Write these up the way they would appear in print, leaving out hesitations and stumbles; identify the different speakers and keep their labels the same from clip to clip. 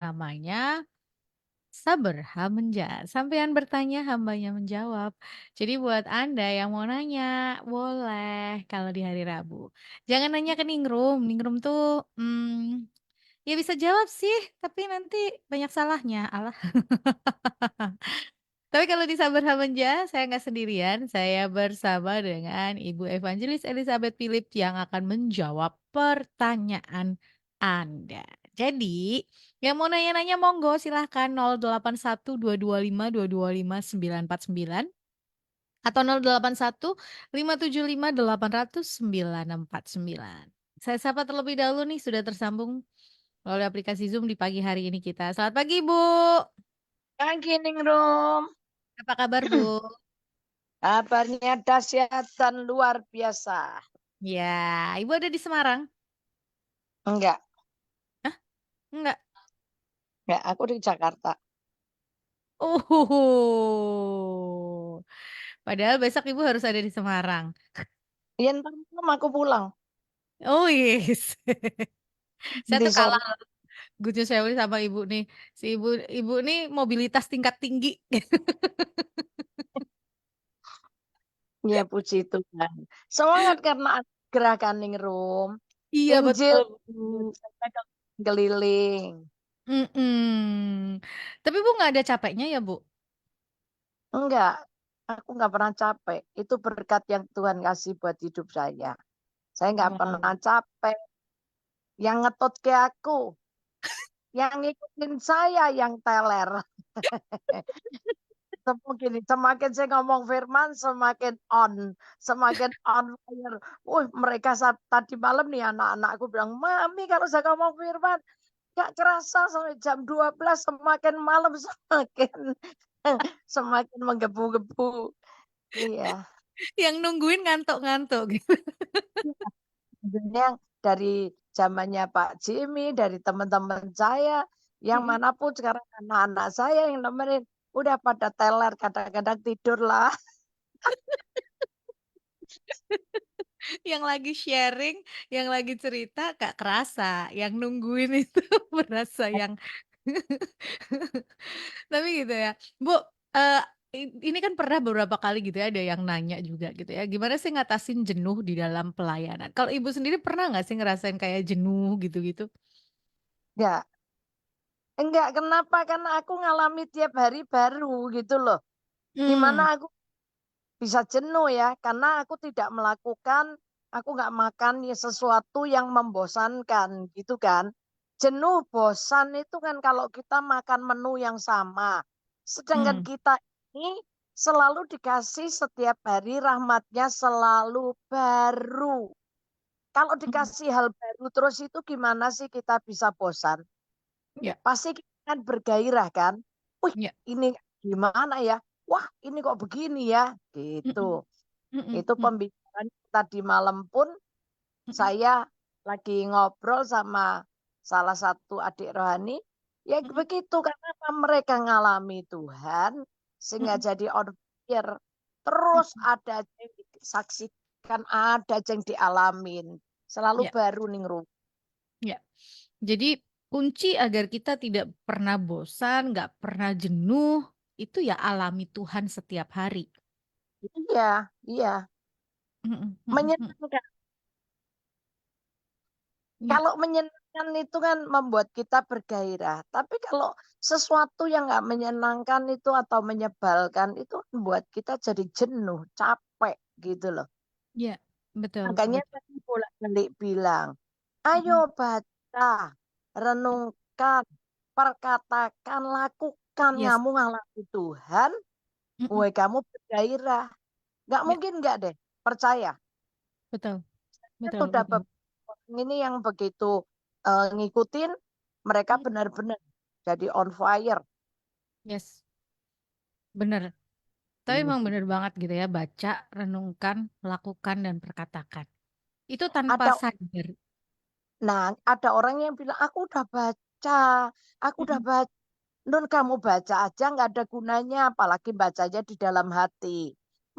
Speaker 1: namanya sabar hamenja. Sampean bertanya, hambanya menjawab. Jadi buat Anda yang mau nanya, boleh kalau di hari Rabu. Jangan nanya ke Ningrum, Ningrum tuh, ya bisa jawab sih, tapi nanti banyak salahnya, alah. Tapi kalau di Sabar Hamenja, saya nggak sendirian, saya bersama dengan Ibu Evangelis Elizabeth Philip yang akan menjawab pertanyaan Anda. Jadi, yang mau nanya-nanya monggo silahkan 081225225949 atau 081575 800 949. Saya sapa terlebih dahulu nih sudah tersambung melalui aplikasi Zoom di pagi hari ini kita. Selamat pagi, Bu.
Speaker 2: Pagi Ningrum,
Speaker 1: Apa kabar, Bu?
Speaker 2: kabarnya dahsyat dan luar biasa.
Speaker 1: Ya, Ibu ada di Semarang?
Speaker 2: Enggak,
Speaker 1: Hah? Enggak?
Speaker 2: enggak, aku di Jakarta.
Speaker 1: Oh, padahal besok Ibu harus ada di Semarang.
Speaker 2: Ya ntar malam aku pulang
Speaker 1: Oh yes. Saya
Speaker 2: di
Speaker 1: tuh
Speaker 2: sono.
Speaker 1: kalah Gus Yusewli sama Ibu nih. Si Ibu nih mobilitas tingkat tinggi.
Speaker 2: Ya puji Tuhan. Semangat karena ada gerakan Ningrum.
Speaker 1: Iya
Speaker 2: Injil
Speaker 1: betul, Bu.
Speaker 2: saya keliling.
Speaker 1: Mhm. Tapi Bu nggak ada capeknya ya, Bu?
Speaker 2: Enggak, aku enggak pernah capek. Itu berkat yang Tuhan kasih buat hidup saya. Saya enggak pernah
Speaker 1: Wow.
Speaker 2: capek. Yang ngetot ke aku, yang ngikutin saya yang teler. Gini, semakin saya ngomong firman, semakin on fire. Mereka tadi malam nih anak-anakku bilang, Mami kalau saya ngomong firman, gak kerasa sampai jam 12 semakin malam semakin semakin menggebu-gebu. Iya.
Speaker 1: Yang nungguin ngantuk-ngantuk gitu.
Speaker 2: Sebenarnya dari zamannya Pak Jimmy, dari teman-teman saya, yang
Speaker 1: Mhm.
Speaker 2: manapun sekarang anak-anak saya yang nemenin, udah pada teler, kadang-kadang tidur lah.
Speaker 1: Yang lagi sharing, yang lagi cerita gak kerasa, yang nungguin itu berasa yang tapi gitu ya. Bu, eee, ini kan pernah beberapa kali gitu ya ada yang nanya juga gitu ya, gimana sih ngatasin jenuh di dalam pelayanan? Kalau Ibu sendiri pernah nggak sih ngerasain kayak jenuh gitu-gitu?
Speaker 2: Ya, enggak, kenapa? Karena aku ngalami tiap hari baru gitu loh.
Speaker 1: Mmm,
Speaker 2: Gimana aku bisa jenuh ya? Karena aku tidak melakukan, aku nggak makan ya sesuatu yang membosankan gitu kan. Jenuh, bosan itu kan kalau kita makan menu yang sama. Sedangkan
Speaker 1: mmm,
Speaker 2: kita ini selalu dikasih setiap hari rahmatnya selalu baru. Kalau
Speaker 1: mhm,
Speaker 2: dikasih hal baru terus itu gimana sih kita bisa bosan?
Speaker 1: iya,
Speaker 2: Pasti kita kan bergairah kan? Wih,
Speaker 1: iya,
Speaker 2: ini gimana ya? Wah, ini kok begini ya?
Speaker 1: mhm,
Speaker 2: Gitu.
Speaker 1: mhm,
Speaker 2: Itu
Speaker 1: mhm,
Speaker 2: pembicaraan tadi malam pun
Speaker 1: mhm,
Speaker 2: saya lagi ngobrol sama salah satu adik rohani. Ya
Speaker 1: mhm,
Speaker 2: begitu karena mereka ngalami Tuhan sehingga
Speaker 1: mhm,
Speaker 2: jadi on fire. Terus
Speaker 1: mhm,
Speaker 2: ada aja yang disaksikan, ada aja yang dialamin. Selalu
Speaker 1: iya,
Speaker 2: baru nih Rum.
Speaker 1: iya. Jadi kunci agar kita tidak pernah bosan, nggak pernah jenuh, itu ya alami Tuhan setiap hari.
Speaker 2: Iya, iya.
Speaker 1: Mhm, mhm, mhm,
Speaker 2: Menyenangkan.
Speaker 1: iya,
Speaker 2: Kalau menyenangkan itu kan membuat kita bergairah. Tapi kalau sesuatu yang nggak menyenangkan itu atau menyebalkan itu membuat kita jadi jenuh, capek gitu loh.
Speaker 1: iya, betul,
Speaker 2: Makanya
Speaker 1: betul,
Speaker 2: tadi bolak-balik bilang,
Speaker 1: mhm,
Speaker 2: ayo baca, renungkan, perkatakan, lakukan,
Speaker 1: yes,
Speaker 2: kamu ngalami Tuhan,
Speaker 1: mhm,
Speaker 2: kamu bergairah. Nggak
Speaker 1: iya,
Speaker 2: mungkin nggak deh, percaya.
Speaker 1: betul,
Speaker 2: Kan
Speaker 1: betul,
Speaker 2: udah
Speaker 1: betul,
Speaker 2: orang ini yang begitu ngikutin, mereka
Speaker 1: mhm,
Speaker 2: benar-benar jadi on fire.
Speaker 1: yes, bener. Tapi
Speaker 2: Hmm.
Speaker 1: emang bener banget gitu ya, baca, renungkan, lakukan, dan perkatakan. Itu tanpa
Speaker 2: Ada,
Speaker 1: sadar.
Speaker 2: nah, ada orang yang bilang, aku udah
Speaker 1: Mhm,
Speaker 2: baca. Nun kamu baca aja nggak ada gunanya, apalagi bacanya di dalam hati.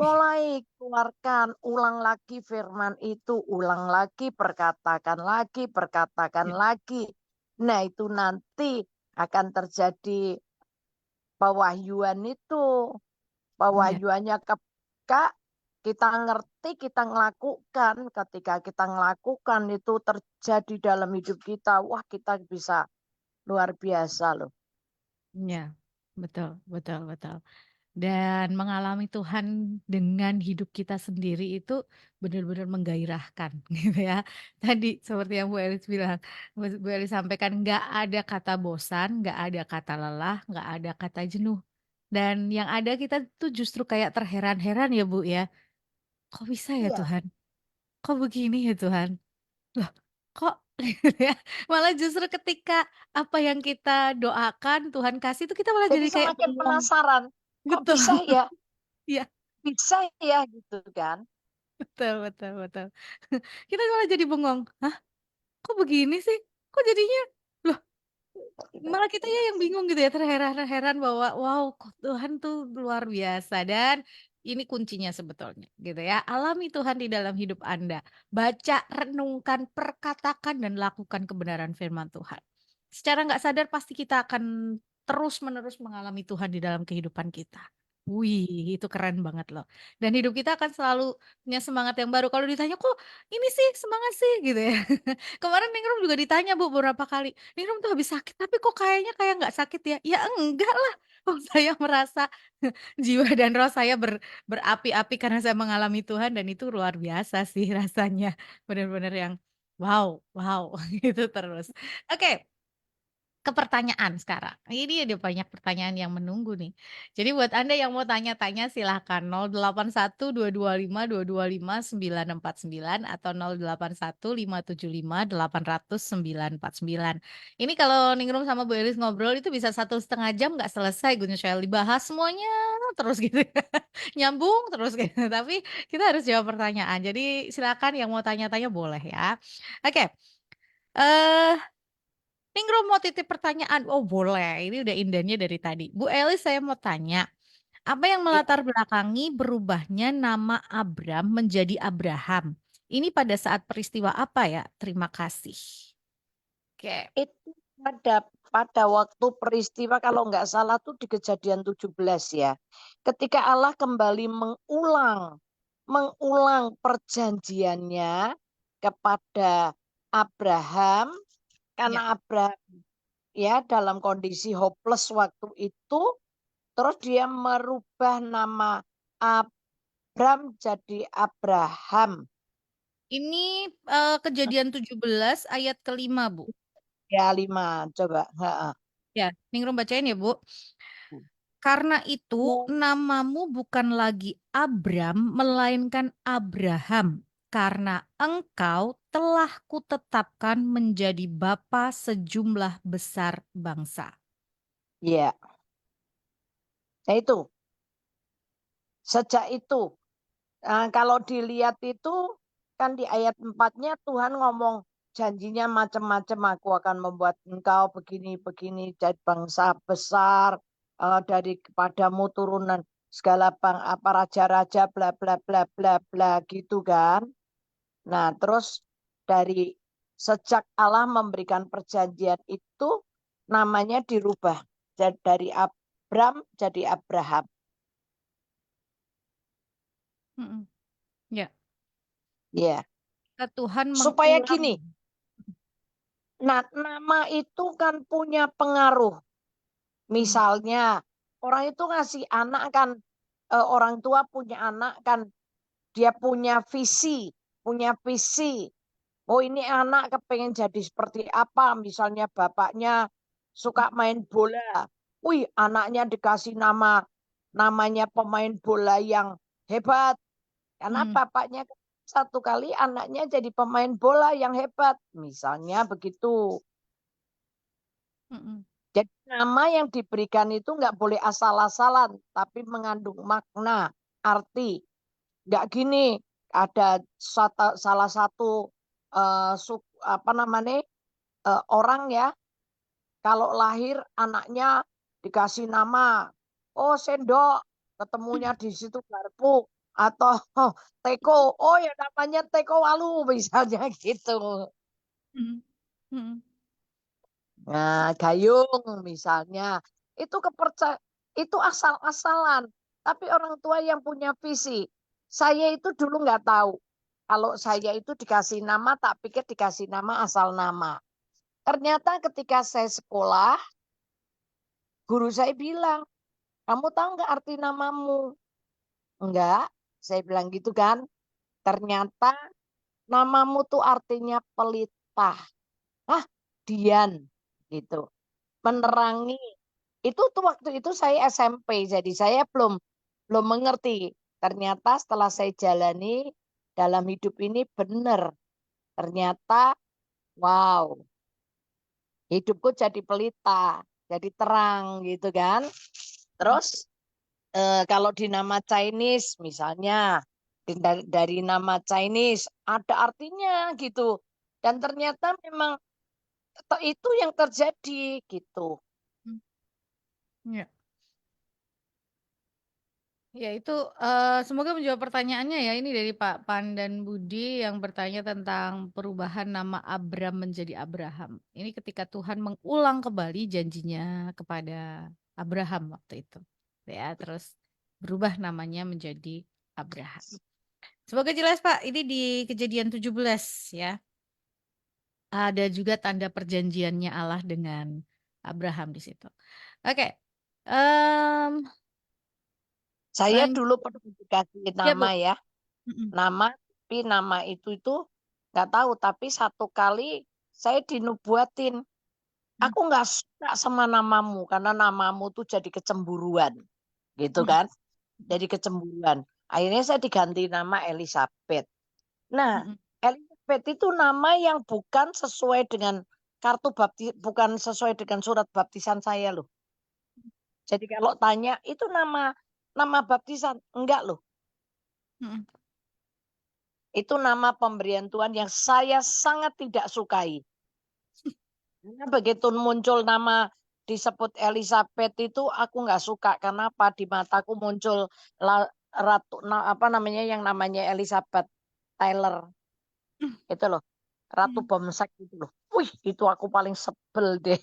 Speaker 2: Mulai keluarkan, ulang lagi firman itu, ulang lagi, perkatakan lagi, perkatakan
Speaker 1: iya,
Speaker 2: lagi. Nah itu nanti akan terjadi pewahyuan itu.
Speaker 1: Ya,
Speaker 2: Pewahyuannya ketika kita ngerti, kita ngelakukan. Ketika kita ngelakukan itu terjadi dalam hidup kita. Wah, kita bisa luar biasa loh.
Speaker 1: ya, betul, betul, betul. Dan mengalami Tuhan dengan hidup kita sendiri itu benar-benar menggairahkan gitu ya. Tadi seperti yang Bu Elis bilang, Bu Elis sampaikan nggak ada kata bosan, nggak ada kata lelah, nggak ada kata jenuh. Dan yang ada kita tuh justru kayak terheran-heran ya Bu ya. Kok bisa ya
Speaker 2: Iya.
Speaker 1: Tuhan? Kok begini ya Tuhan? Loh, kok gitu ya. Malah justru ketika apa yang kita doakan Tuhan kasih itu kita malah
Speaker 2: Jadi
Speaker 1: jadi kayak
Speaker 2: semakin
Speaker 1: bengong.
Speaker 2: penasaran, kok
Speaker 1: Betul.
Speaker 2: bisa ya?
Speaker 1: Iya,
Speaker 2: Bisa ya gitu kan?
Speaker 1: betul, betul, betul. Kita malah jadi bengong. Hah, kok begini sih? Kok jadinya loh, malah kita ya yang bingung gitu ya, terheran-heran bahwa wow, kok Tuhan tuh luar biasa dan ini kuncinya sebetulnya gitu ya. Alami Tuhan di dalam hidup Anda. Baca, renungkan, perkatakan dan lakukan kebenaran firman Tuhan. Secara nggak sadar pasti kita akan terus-menerus mengalami Tuhan di dalam kehidupan kita. Wih, itu keren banget loh. Dan hidup kita akan selalu punya semangat yang baru. Kalau ditanya, "Kok ini sih semangat sih?" Gitu ya. Kemarin Ningrum juga ditanya Bu beberapa kali, "Ningrum tuh habis sakit tapi kok kayaknya kayak nggak sakit ya?" Ya enggak lah, wong saya merasa jiwa dan roh saya berapi-api karena saya mengalami Tuhan dan itu luar biasa sih rasanya. Benar-benar yang wow wow gitu terus. Oke. Ke pertanyaan sekarang. Ini ada banyak pertanyaan yang menunggu nih. Jadi buat Anda yang mau tanya-tanya silahkan 081525225949 atau 081575 800 949. Ini kalau Ningrum sama Bu Elis ngobrol itu bisa 1,5 jam nggak selesai Gun Shell dibahas semuanya terus gitu. Nyambung terus gitu. Tapi kita harus jawab pertanyaan. Jadi silakan yang mau tanya-tanya boleh ya. Oke. Eh Ningrum mau titip pertanyaan. Oh boleh, ini udah indahnya dari tadi. Bu Elis saya mau tanya, apa yang
Speaker 2: Ya,
Speaker 1: melatar belakangi berubahnya nama Abram menjadi Abraham? Ini pada saat peristiwa apa ya? Terima kasih. Oke.
Speaker 2: itu pada waktu peristiwa kalau nggak salah tuh di Kejadian 17 ya. Ketika Allah kembali mengulang perjanjiannya kepada Abraham karena
Speaker 1: Ya,
Speaker 2: Abraham ya dalam kondisi hopeless waktu itu terus dia merubah nama Abram jadi Abraham.
Speaker 1: ini kejadian 17 ayat kelima, Bu.
Speaker 2: Ya lima coba. Ha.
Speaker 1: Ya, Ningrum bacain ya, Bu. Karena itu namamu bukan lagi Abram, melainkan Abraham, karena engkau telah kutetapkan menjadi bapa sejumlah besar bangsa.
Speaker 2: Ya, nah itu sejak itu. Nah, kalau dilihat itu kan di ayat 4-nya Tuhan ngomong janjinya macam-macam, aku akan membuat engkau begini-begini jadi bangsa besar dari kepadamu turunan segala bang apa raja-raja bla bla bla bla bla gitu kan. Nah, terus dari sejak Allah memberikan perjanjian itu namanya dirubah dari Abram jadi Abraham.
Speaker 1: Mm-mm. Ya,
Speaker 2: Ya,
Speaker 1: Tuhan
Speaker 2: supaya
Speaker 1: mengulang.
Speaker 2: gini. Nah, nama itu kan punya pengaruh.
Speaker 1: Mm,
Speaker 2: Misalnya, orang itu ngasih anak kan, orang tua punya anak kan, dia punya visi. Oh ini anak kepengen jadi seperti apa? Misalnya bapaknya suka main bola. Wih, anaknya dikasih namanya pemain bola yang hebat. Karena
Speaker 1: mm,
Speaker 2: bapaknya satu kali anaknya jadi pemain bola yang hebat. Misalnya begitu.
Speaker 1: mm,
Speaker 2: Jadi nama yang diberikan itu nggak boleh asal-asalan, tapi mengandung makna, arti. Nggak gini, ada salah satu apa namanya orang ya, kalau lahir anaknya dikasih nama, oh sendok, ketemunya di situ garpu, atau oh, teko, oh ya namanya teko walu misalnya gitu.
Speaker 1: mm, mm.
Speaker 2: Nah, gayung misalnya, itu itu asal-asalan, tapi orang tua yang punya visi. Saya itu dulu nggak tahu, kalau saya itu dikasih nama, tak pikir dikasih nama asal nama. Ternyata ketika saya sekolah, guru saya bilang, "Kamu tahu nggak arti namamu?" "Enggak," saya bilang gitu kan. Ternyata namamu tuh artinya pelita. "Hah, Dian?" Gitu. Menerangi. Itu tuh waktu itu saya SMP, jadi saya belum belum mengerti. Ternyata setelah saya jalani dalam hidup ini benar. Ternyata wow, hidupku jadi pelita, jadi terang gitu kan. Terus kalau di nama Chinese misalnya dari nama Chinese ada artinya gitu. Dan ternyata memang itu yang terjadi gitu.
Speaker 1: Hmm, ya. Ya itu, semoga menjawab pertanyaannya ya, ini dari Pak Pandan Budi yang bertanya tentang perubahan nama Abram menjadi Abraham. Ini ketika Tuhan mengulang kembali janjinya kepada Abraham waktu itu. Ya, terus berubah namanya menjadi Abraham. Semoga jelas Pak, ini di Kejadian 17 ya. Ada juga tanda perjanjiannya Allah dengan Abraham di situ. Oke, mmm,
Speaker 2: Saya
Speaker 1: lanjut
Speaker 2: dulu pernah dikasih
Speaker 1: ya
Speaker 2: nama
Speaker 1: Bu.
Speaker 2: ya.
Speaker 1: Mhm,
Speaker 2: Nama, tapi nama itu nggak tahu, tapi satu kali saya dinubuatin,
Speaker 1: mhm,
Speaker 2: "Aku nggak suka sama namamu, karena namamu tuh jadi kecemburuan." Gitu
Speaker 1: mhm,
Speaker 2: kan,
Speaker 1: mhm,
Speaker 2: jadi kecemburuan. Akhirnya saya diganti nama Elizabeth. Nah,
Speaker 1: mhm.
Speaker 2: Elizabeth itu nama yang bukan sesuai dengan bukan sesuai dengan surat baptisan saya loh. Jadi kalau tanya, "Itu nama nama baptisan?" Enggak loh.
Speaker 1: Mhm,
Speaker 2: Itu nama pemberian Tuhan yang saya sangat tidak sukai. Karena begitu muncul nama disebut Elizabeth itu aku nggak suka. Kenapa? Di mataku muncul apa namanya yang namanya Elizabeth Taylor itu loh. Ratu
Speaker 1: mhm.
Speaker 2: Bomsek itu loh. Wih, itu aku paling sebel deh.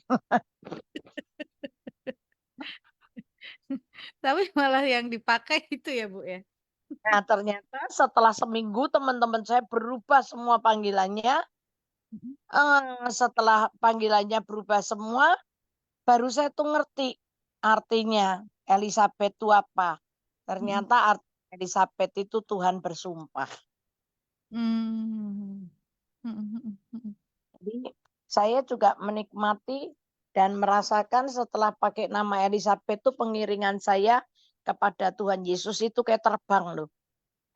Speaker 1: Tapi malah yang dipakai itu ya, Bu, ya?
Speaker 2: Nah, ternyata setelah seminggu teman-teman saya berubah semua panggilannya.
Speaker 1: Mhm,
Speaker 2: Setelah panggilannya berubah semua, baru saya tuh ngerti artinya Elizabeth itu apa.
Speaker 1: mhm.
Speaker 2: Ternyata arti Elizabeth itu Tuhan bersumpah.
Speaker 1: Mmm, mhm, mhm, mhm,
Speaker 2: Jadi saya juga menikmati dan merasakan setelah pakai nama Elizabeth itu pengiringan saya kepada Tuhan Yesus itu kayak terbang loh.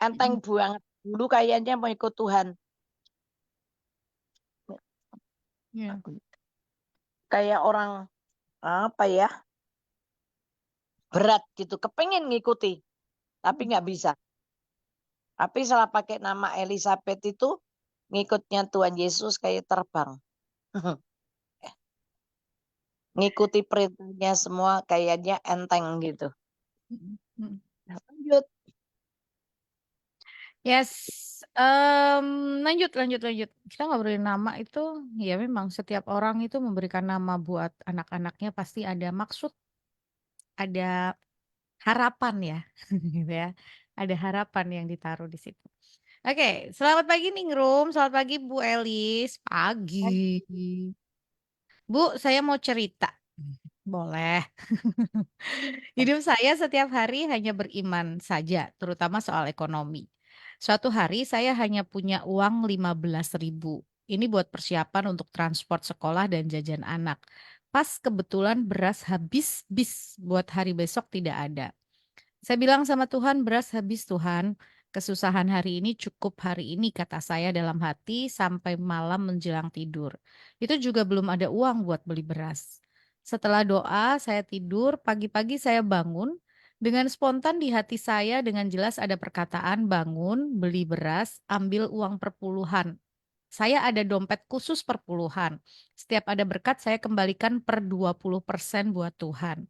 Speaker 2: Enteng
Speaker 1: mhm.
Speaker 2: banget. Dulu kayaknya mau ikut Tuhan.
Speaker 1: Iya,
Speaker 2: Kayak orang apa ya, berat gitu. Kepengen ngikuti, tapi
Speaker 1: mhm.
Speaker 2: nggak bisa. Tapi setelah pakai nama Elizabeth itu ngikutnya Tuhan Yesus kayak terbang. Ngikuti perintahnya semua kayaknya enteng gitu.
Speaker 1: Mhm, mhm.
Speaker 2: Nah, lanjut.
Speaker 1: Yes, lanjut lanjut lanjut. Kita ngobrolin nama itu, ya memang setiap orang itu memberikan nama buat anak-anaknya pasti ada maksud, ada harapan ya, gitu ya. Ada harapan yang ditaruh di situ. Oke, selamat pagi Ningrum, selamat pagi Bu Elis. Pagi. Bu, saya mau cerita. Boleh. Hidup saya setiap hari hanya beriman saja, terutama soal ekonomi. Suatu hari saya hanya punya uang 15.000. Ini buat persiapan untuk transport sekolah dan jajan anak. Pas kebetulan beras habis bis buat hari besok tidak ada. Saya bilang sama Tuhan, beras habis Tuhan. Kesusahan hari ini cukup hari ini, kata saya dalam hati sampai malam menjelang tidur. Itu juga belum ada uang buat beli beras. Setelah doa, saya tidur, pagi-pagi saya bangun. Dengan spontan di hati saya dengan jelas ada perkataan bangun, beli beras, ambil uang perpuluhan. Saya ada dompet khusus perpuluhan. Setiap ada berkat saya kembalikan per 20% buat Tuhan.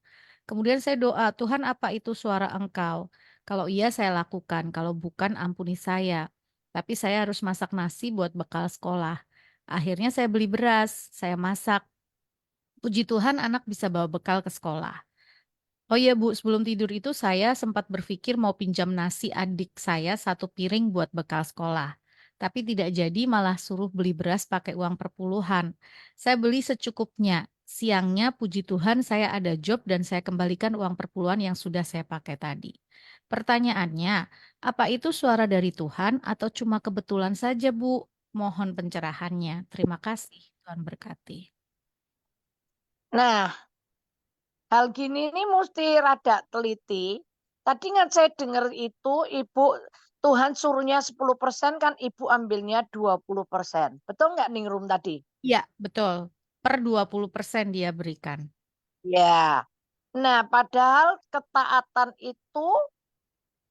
Speaker 1: Kemudian saya doa, Tuhan apa itu suara Engkau? Kalau iya saya lakukan, kalau bukan ampuni saya. Tapi saya harus masak nasi buat bekal sekolah. Akhirnya saya beli beras, saya masak. Puji Tuhan anak bisa bawa bekal ke sekolah. Oh iya Bu, sebelum tidur itu saya sempat berpikir mau pinjam nasi adik saya 1 piring buat bekal sekolah. Tapi tidak jadi malah suruh beli beras pakai uang perpuluhan. Saya beli secukupnya. Siangnya puji Tuhan saya ada job dan saya kembalikan uang perpuluhan yang sudah saya pakai tadi. Pertanyaannya, apa itu suara dari Tuhan atau cuma kebetulan saja Bu? Mohon pencerahannya. Terima kasih. Tuhan berkati.
Speaker 2: Nah, hal gini ini mesti rada teliti. Tadi kan saya dengar itu ibu Tuhan suruhnya 10% kan ibu ambilnya 20%. Betul nggak Ningrum tadi?
Speaker 1: Iya, betul. Per 20% dia berikan.
Speaker 2: Ya. Nah, padahal ketaatan itu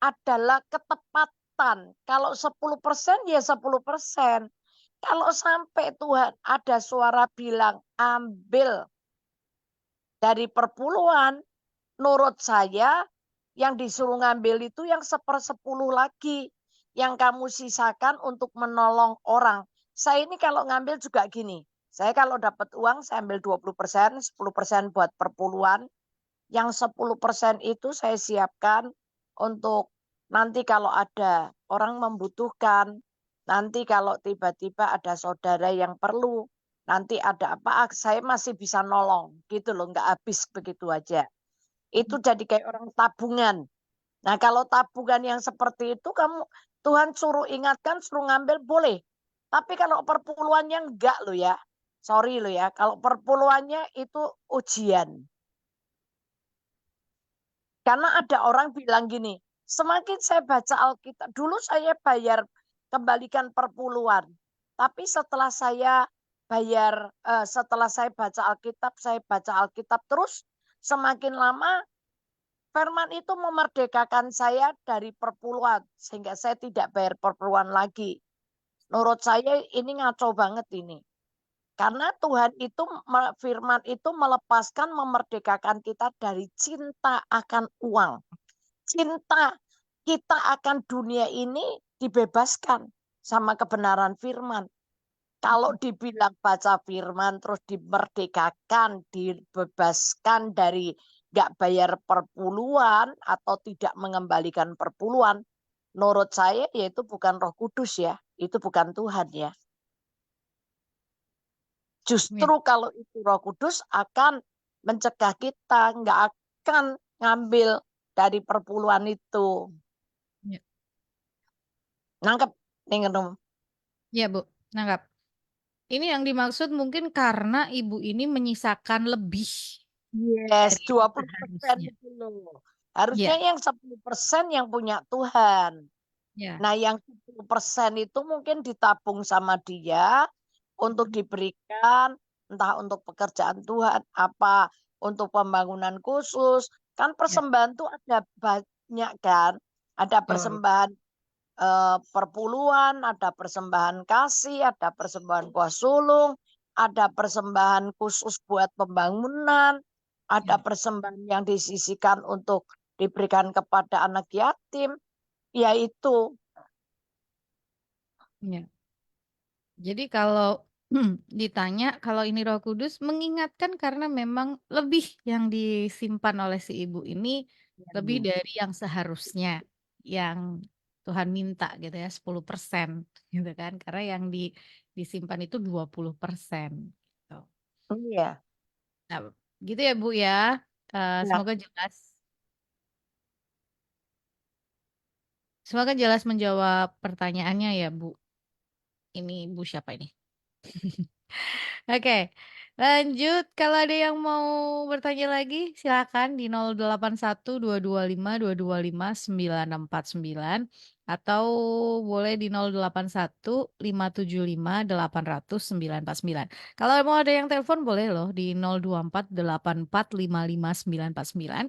Speaker 2: adalah ketepatan. Kalau 10% ya 10%. Kalau sampai Tuhan ada suara bilang ambil dari perpuluhan, menurut saya yang disuruh ngambil itu yang 1/10 lagi. Yang kamu sisakan untuk menolong orang. Saya ini kalau ngambil juga gini. Saya kalau dapat uang saya ambil 20%, 10% buat perpuluhan. Yang 10% itu saya siapkan untuk nanti kalau ada orang membutuhkan, nanti kalau tiba-tiba ada saudara yang perlu, nanti ada apa, saya masih bisa nolong gitu loh, nggak habis begitu aja. Itu jadi kayak orang tabungan. Nah, kalau tabungan yang seperti itu kamu Tuhan suruh ingatkan, suruh ngambil boleh. Tapi kalau perpuluhannya enggak loh ya. Sorry loh ya, kalau perpuluhannya itu ujian. Karena ada orang bilang gini, semakin saya baca Alkitab, dulu saya bayar kembalikan perpuluhan. Tapi setelah saya setelah saya baca Alkitab terus, semakin lama firman itu memerdekakan saya dari perpuluhan. Sehingga saya tidak bayar perpuluhan lagi. Menurut saya ini ngaco banget ini. Karena Tuhan itu firman itu melepaskan, memerdekakan kita dari cinta akan uang. Cinta kita akan dunia ini dibebaskan sama kebenaran firman. Kalau dibilang baca firman terus dimerdekakan, dibebaskan dari nggak bayar perpuluhan atau tidak mengembalikan perpuluhan, menurut saya yaitu bukan Roh Kudus ya, itu bukan Tuhan ya.
Speaker 1: Ya,
Speaker 2: Justru kalau itu Roh Kudus akan mencegah kita nggak akan ngambil dari perpuluhan itu.
Speaker 1: ya,
Speaker 2: Nangkep nih.
Speaker 1: ya Bu, nangkap. Ini yang dimaksud mungkin karena ibu ini menyisakan lebih
Speaker 2: Yes,
Speaker 1: dari yang
Speaker 2: 20%
Speaker 1: seharusnya.
Speaker 2: itu loh. Harusnya
Speaker 1: Ya,
Speaker 2: yang 10% yang punya Tuhan.
Speaker 1: ya,
Speaker 2: Nah, yang 10% itu mungkin ditabung sama dia untuk
Speaker 1: mhm,
Speaker 2: diberikan entah untuk pekerjaan Tuhan, apa untuk pembangunan khusus. Kan
Speaker 1: ya,
Speaker 2: persembahan tuh ada banyak kan. Ada
Speaker 1: betul.
Speaker 2: persembahan perpuluhan, ada persembahan kasih, ada persembahan kuah sulung, ada persembahan khusus buat pembangunan, ada
Speaker 1: Ya,
Speaker 2: persembahan yang disisihkan untuk diberikan kepada anak yatim, yaitu
Speaker 1: ya. Jadi kalau ditanya kalau ini Roh Kudus mengingatkan karena memang lebih yang disimpan oleh si ibu ini lebih dari yang seharusnya yang Tuhan minta gitu ya 10% gitu kan karena yang disimpan itu 20% gitu.
Speaker 2: iya.
Speaker 1: Nah, gitu ya Bu ya.
Speaker 2: Nah,
Speaker 1: Semoga jelas. Semoga jelas menjawab pertanyaannya ya Bu. Ini Bu siapa ini? Oke, lanjut. Kalau ada yang mau bertanya lagi, silakan di 081225225969 atau boleh di 081575 800 949. Kalau mau ada yang telepon boleh loh di 0248455949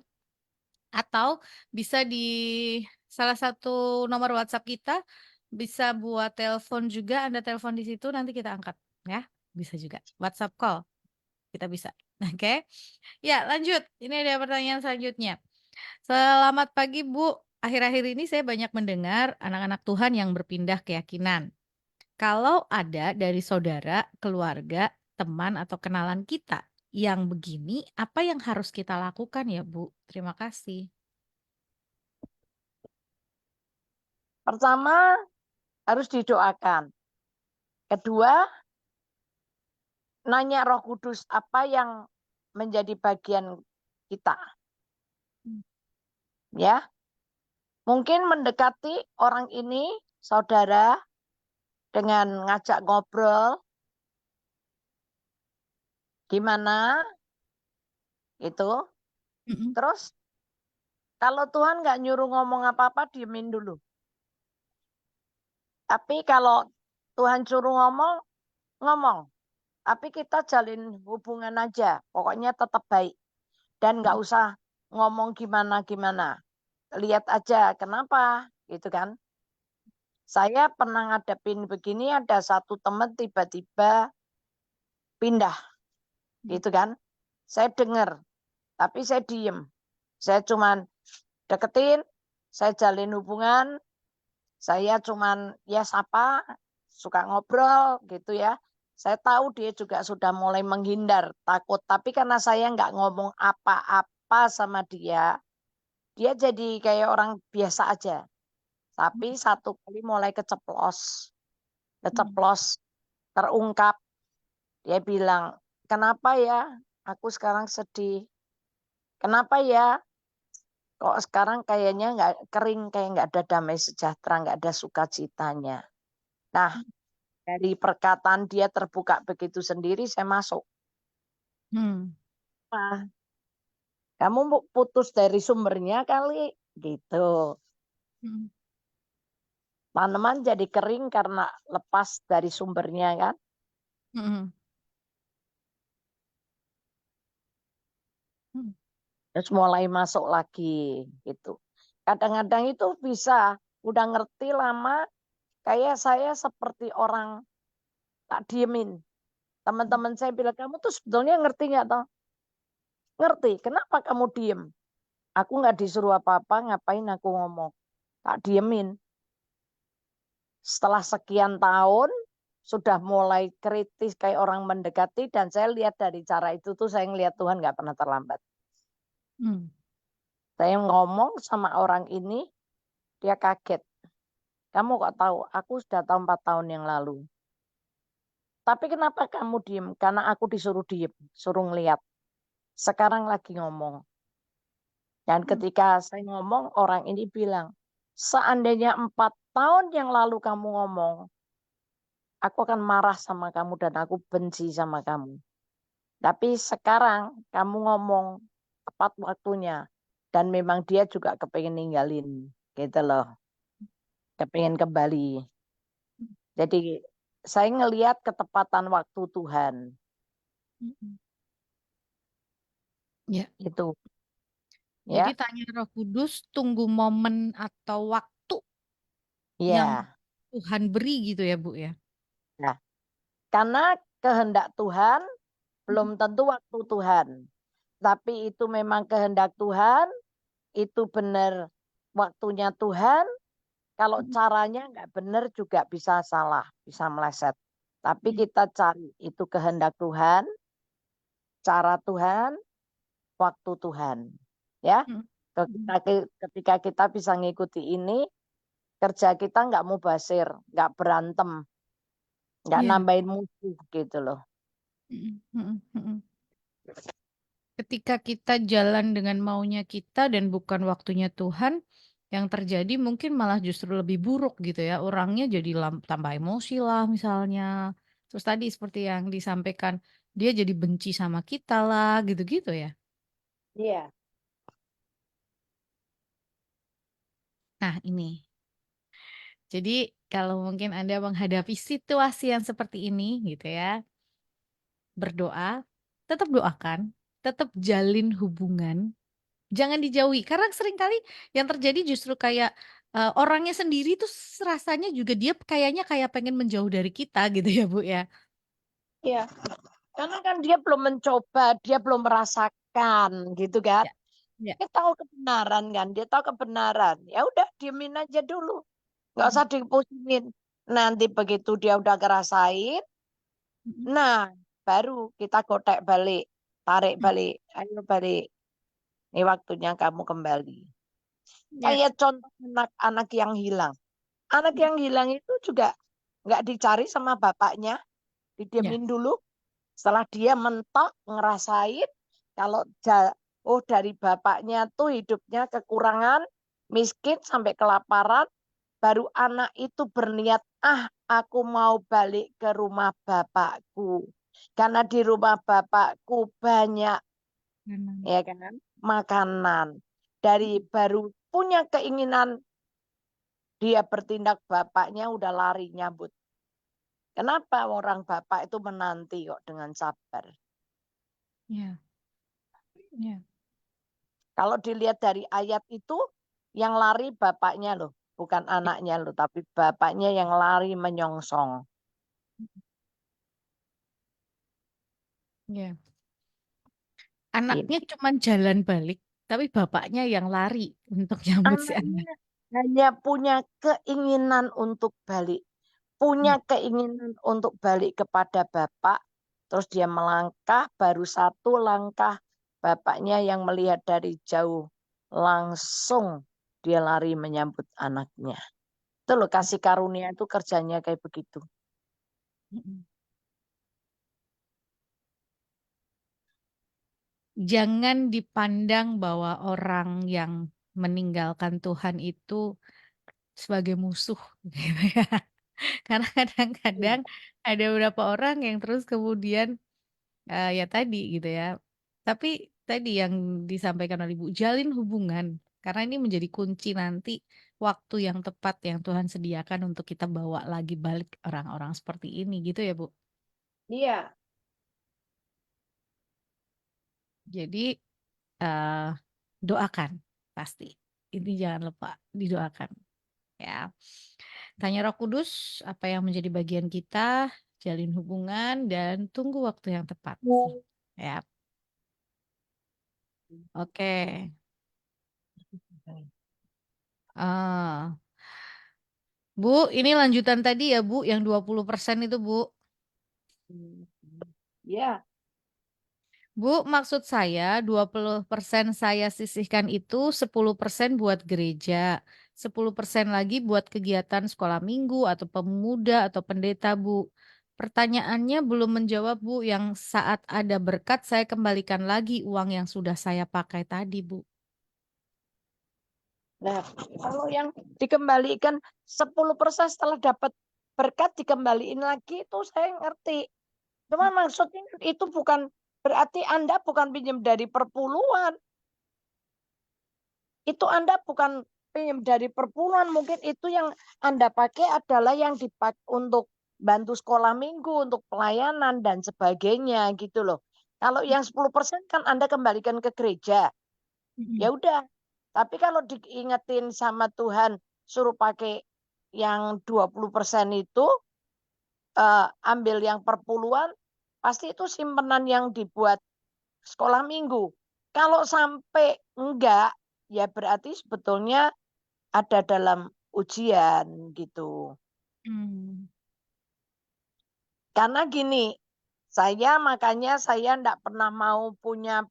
Speaker 1: atau bisa di salah satu nomor WhatsApp kita, bisa buat telepon juga, Anda telepon di situ nanti kita angkat ya. Bisa juga, WhatsApp call kita bisa. Oke. Ya, lanjut. Ini ada pertanyaan selanjutnya. Selamat pagi, Bu. Akhir-akhir ini saya banyak mendengar anak-anak Tuhan yang berpindah keyakinan. Kalau ada dari saudara, keluarga, teman, atau kenalan kita yang begini, apa yang harus kita lakukan ya, Bu? Terima kasih.
Speaker 2: Pertama, harus didoakan. Kedua, nanya Roh Kudus apa yang menjadi bagian kita,
Speaker 1: Mmm,
Speaker 2: ya. Mungkin mendekati orang ini, saudara, dengan ngajak ngobrol, gimana, itu.
Speaker 1: mhm,
Speaker 2: Terus kalau Tuhan nggak nyuruh ngomong apa-apa, diemin dulu. Tapi kalau Tuhan suruh ngomong, ngomong. Tapi kita jalin hubungan aja, pokoknya tetap baik. Dan nggak
Speaker 1: mhm,
Speaker 2: usah ngomong gimana-gimana. Lihat aja kenapa, gitu kan. Saya pernah ngadepin begini, ada satu teman tiba-tiba pindah,
Speaker 1: mhm,
Speaker 2: gitu kan. Saya dengar, tapi saya diem. Saya cuman deketin, saya jalin hubungan, saya cuman ya sapa, suka ngobrol gitu ya. Saya tahu dia juga sudah mulai menghindar, takut. Tapi karena saya nggak ngomong apa-apa sama dia, dia jadi kayak orang biasa aja. Tapi satu kali mulai keceplos,
Speaker 1: mhm,
Speaker 2: keceplos, terungkap. Dia bilang, kenapa ya aku sekarang sedih? Kenapa ya kok sekarang kayaknya nggak kering, kayak nggak ada damai sejahtera, nggak ada sukacitanya. Nah, dari perkataan dia terbuka begitu sendiri, saya masuk.
Speaker 1: mmm,
Speaker 2: Ah, kamu mau putus dari sumbernya kali, gitu.
Speaker 1: mhm,
Speaker 2: Tanaman jadi kering karena lepas dari sumbernya kan.
Speaker 1: mhm, mhm,
Speaker 2: Terus mulai masuk lagi gitu. Kadang-kadang itu bisa udah ngerti lama, kayak saya seperti orang tak diemin.
Speaker 1: mhm,
Speaker 2: Teman-teman saya bilang, kamu tuh sebetulnya ngerti nggak toh? Ngerti. Kenapa kamu diem? Aku nggak disuruh apa-apa, ngapain aku ngomong? Tak diemin. Setelah sekian tahun, sudah mulai kritis kayak orang mendekati, dan saya lihat dari cara itu tuh saya ngelihat Tuhan nggak pernah terlambat.
Speaker 1: mmm,
Speaker 2: Saya ngomong sama orang ini, dia kaget. Kamu kok tahu? Aku sudah tahu 4 tahun yang lalu. Tapi kenapa kamu diem? Karena aku disuruh diem, suruh ngeliat. Sekarang lagi ngomong. Dan
Speaker 1: mmm,
Speaker 2: ketika saya ngomong, orang ini bilang, seandainya 4 tahun yang lalu kamu ngomong, aku akan marah sama kamu dan aku benci sama kamu. Tapi sekarang kamu ngomong tepat waktunya. Dan memang dia juga kepengen ninggalin. Gitu loh. Kepengen kembali. Jadi saya ngelihat ketepatan waktu Tuhan.
Speaker 1: mhm, ya.
Speaker 2: Itu
Speaker 1: Jadi
Speaker 2: ya.
Speaker 1: tanya Roh Kudus, tunggu momen atau waktu yang
Speaker 2: Iya.
Speaker 1: Tuhan beri gitu ya, Bu, ya?
Speaker 2: Nah, karena kehendak Tuhan belum
Speaker 1: Mhm,
Speaker 2: tentu waktu Tuhan. Tapi itu memang kehendak Tuhan, itu benar waktunya Tuhan. Kalau
Speaker 1: mhm,
Speaker 2: caranya nggak benar juga bisa salah, bisa meleset. Tapi
Speaker 1: mhm,
Speaker 2: kita cari itu kehendak Tuhan, cara Tuhan, waktu Tuhan. Ya,
Speaker 1: mhm, mhm,
Speaker 2: ketika kita bisa ngikuti ini, kerja kita nggak mubazir, nggak berantem, nggak
Speaker 1: iya,
Speaker 2: nambahin musuh gitu loh.
Speaker 1: mhm, mhm, mhm. Ketika kita jalan dengan maunya kita dan bukan waktunya Tuhan, yang terjadi mungkin malah justru lebih buruk gitu ya, orangnya jadi tambah emosi lah misalnya, terus tadi seperti yang disampaikan, dia jadi benci sama kita lah, gitu-gitu ya?
Speaker 2: Iya.
Speaker 1: Nah ini, jadi kalau mungkin Anda menghadapi situasi yang seperti ini gitu ya, berdoa, tetap doakan, tetap jalin hubungan. Jangan dijauhi, karena seringkali yang terjadi justru kayak, orangnya sendiri tuh rasanya juga dia kayaknya kayak pengen menjauh dari kita gitu ya, Bu, ya?
Speaker 2: Iya. Karena kan dia belum mencoba, dia belum merasakan gitu kan.
Speaker 1: Ya, ya,
Speaker 2: Dia tahu kebenaran kan, dia tahu kebenaran. Ya udah diemin aja dulu, nggak
Speaker 1: mhm,
Speaker 2: usah dipusingin. Nanti begitu dia udah ngerasain,
Speaker 1: mhm,
Speaker 2: nah baru kita gotek balik. tarik balik, ayo balik. Ini waktunya kamu kembali.
Speaker 1: Ya.
Speaker 2: Kayak contoh anak-anak yang hilang. Anak yang hilang itu juga nggak dicari sama bapaknya,
Speaker 1: Ya.
Speaker 2: didiemin dulu. Setelah dia mentok, ngerasain kalau oh dari bapaknya tuh hidupnya kekurangan, miskin sampai kelaparan, baru anak itu berniat, aku mau balik ke rumah bapakku. Karena di rumah bapakku banyak
Speaker 1: Memang.
Speaker 2: ya kan makanan. Dari baru punya keinginan dia bertindak bapaknya udah lari nyambut. Kenapa orang bapak itu menanti kok dengan sabar?
Speaker 1: Ya. Ya.
Speaker 2: Kalau dilihat dari ayat itu, yang lari bapaknya loh, bukan anaknya loh, tapi bapaknya yang lari menyongsong.
Speaker 1: Ya. Anaknya
Speaker 2: Ini.
Speaker 1: cuma jalan balik, tapi bapaknya yang lari untuk nyambut si anak.
Speaker 2: Anaknya hanya punya keinginan untuk balik. Punya
Speaker 1: Ya.
Speaker 2: keinginan untuk balik kepada bapak. Terus dia melangkah, baru satu langkah. Bapaknya yang melihat dari jauh. Langsung dia lari menyambut anaknya. Itu loh kasih karunia itu kerjanya kayak begitu.
Speaker 1: Mm-mm. Jangan dipandang bahwa orang yang meninggalkan Tuhan itu sebagai musuh, gitu ya. Karena kadang-kadang ada beberapa orang yang terus kemudian ya tadi gitu ya. Tapi tadi yang disampaikan oleh Ibu, jalin hubungan karena ini menjadi kunci nanti waktu yang tepat yang Tuhan sediakan untuk kita bawa lagi balik orang-orang seperti ini gitu ya, Bu.
Speaker 2: Iya.
Speaker 1: Jadi eh, doakan pasti. Ini jangan lupa didoakan ya. Tanya Roh Kudus apa yang menjadi bagian kita, jalin hubungan dan tunggu waktu yang tepat. Ya. Oke. Ah, Bu, ini lanjutan tadi ya Bu, yang 20% itu Bu.
Speaker 2: Ya,
Speaker 1: Bu, maksud saya 20% saya sisihkan itu 10% buat gereja, 10% lagi buat kegiatan sekolah minggu atau pemuda atau pendeta Bu. Pertanyaannya belum menjawab Bu, yang saat ada berkat saya kembalikan lagi uang yang sudah saya pakai tadi Bu.
Speaker 2: nah kalau yang dikembalikan 10% setelah dapat berkat dikembaliin lagi itu saya ngerti. Cuma maksudnya itu bukan berarti Anda bukan pinjam dari perpuluhan. Itu Anda bukan pinjam dari perpuluhan. Mungkin itu yang Anda pakai adalah yang dipakai untuk bantu sekolah minggu, untuk pelayanan dan sebagainya gitu loh. Kalau yang 10% kan Anda kembalikan ke gereja. Ya
Speaker 1: Mm-mm.
Speaker 2: udah. Tapi kalau diingetin sama Tuhan suruh pakai yang 20% itu ambil yang perpuluhan, pasti itu simpenan yang dibuat sekolah minggu. Kalau sampai enggak, ya berarti sebetulnya ada dalam ujian gitu.
Speaker 1: Hmm.
Speaker 2: Karena gini, makanya saya enggak pernah mau punya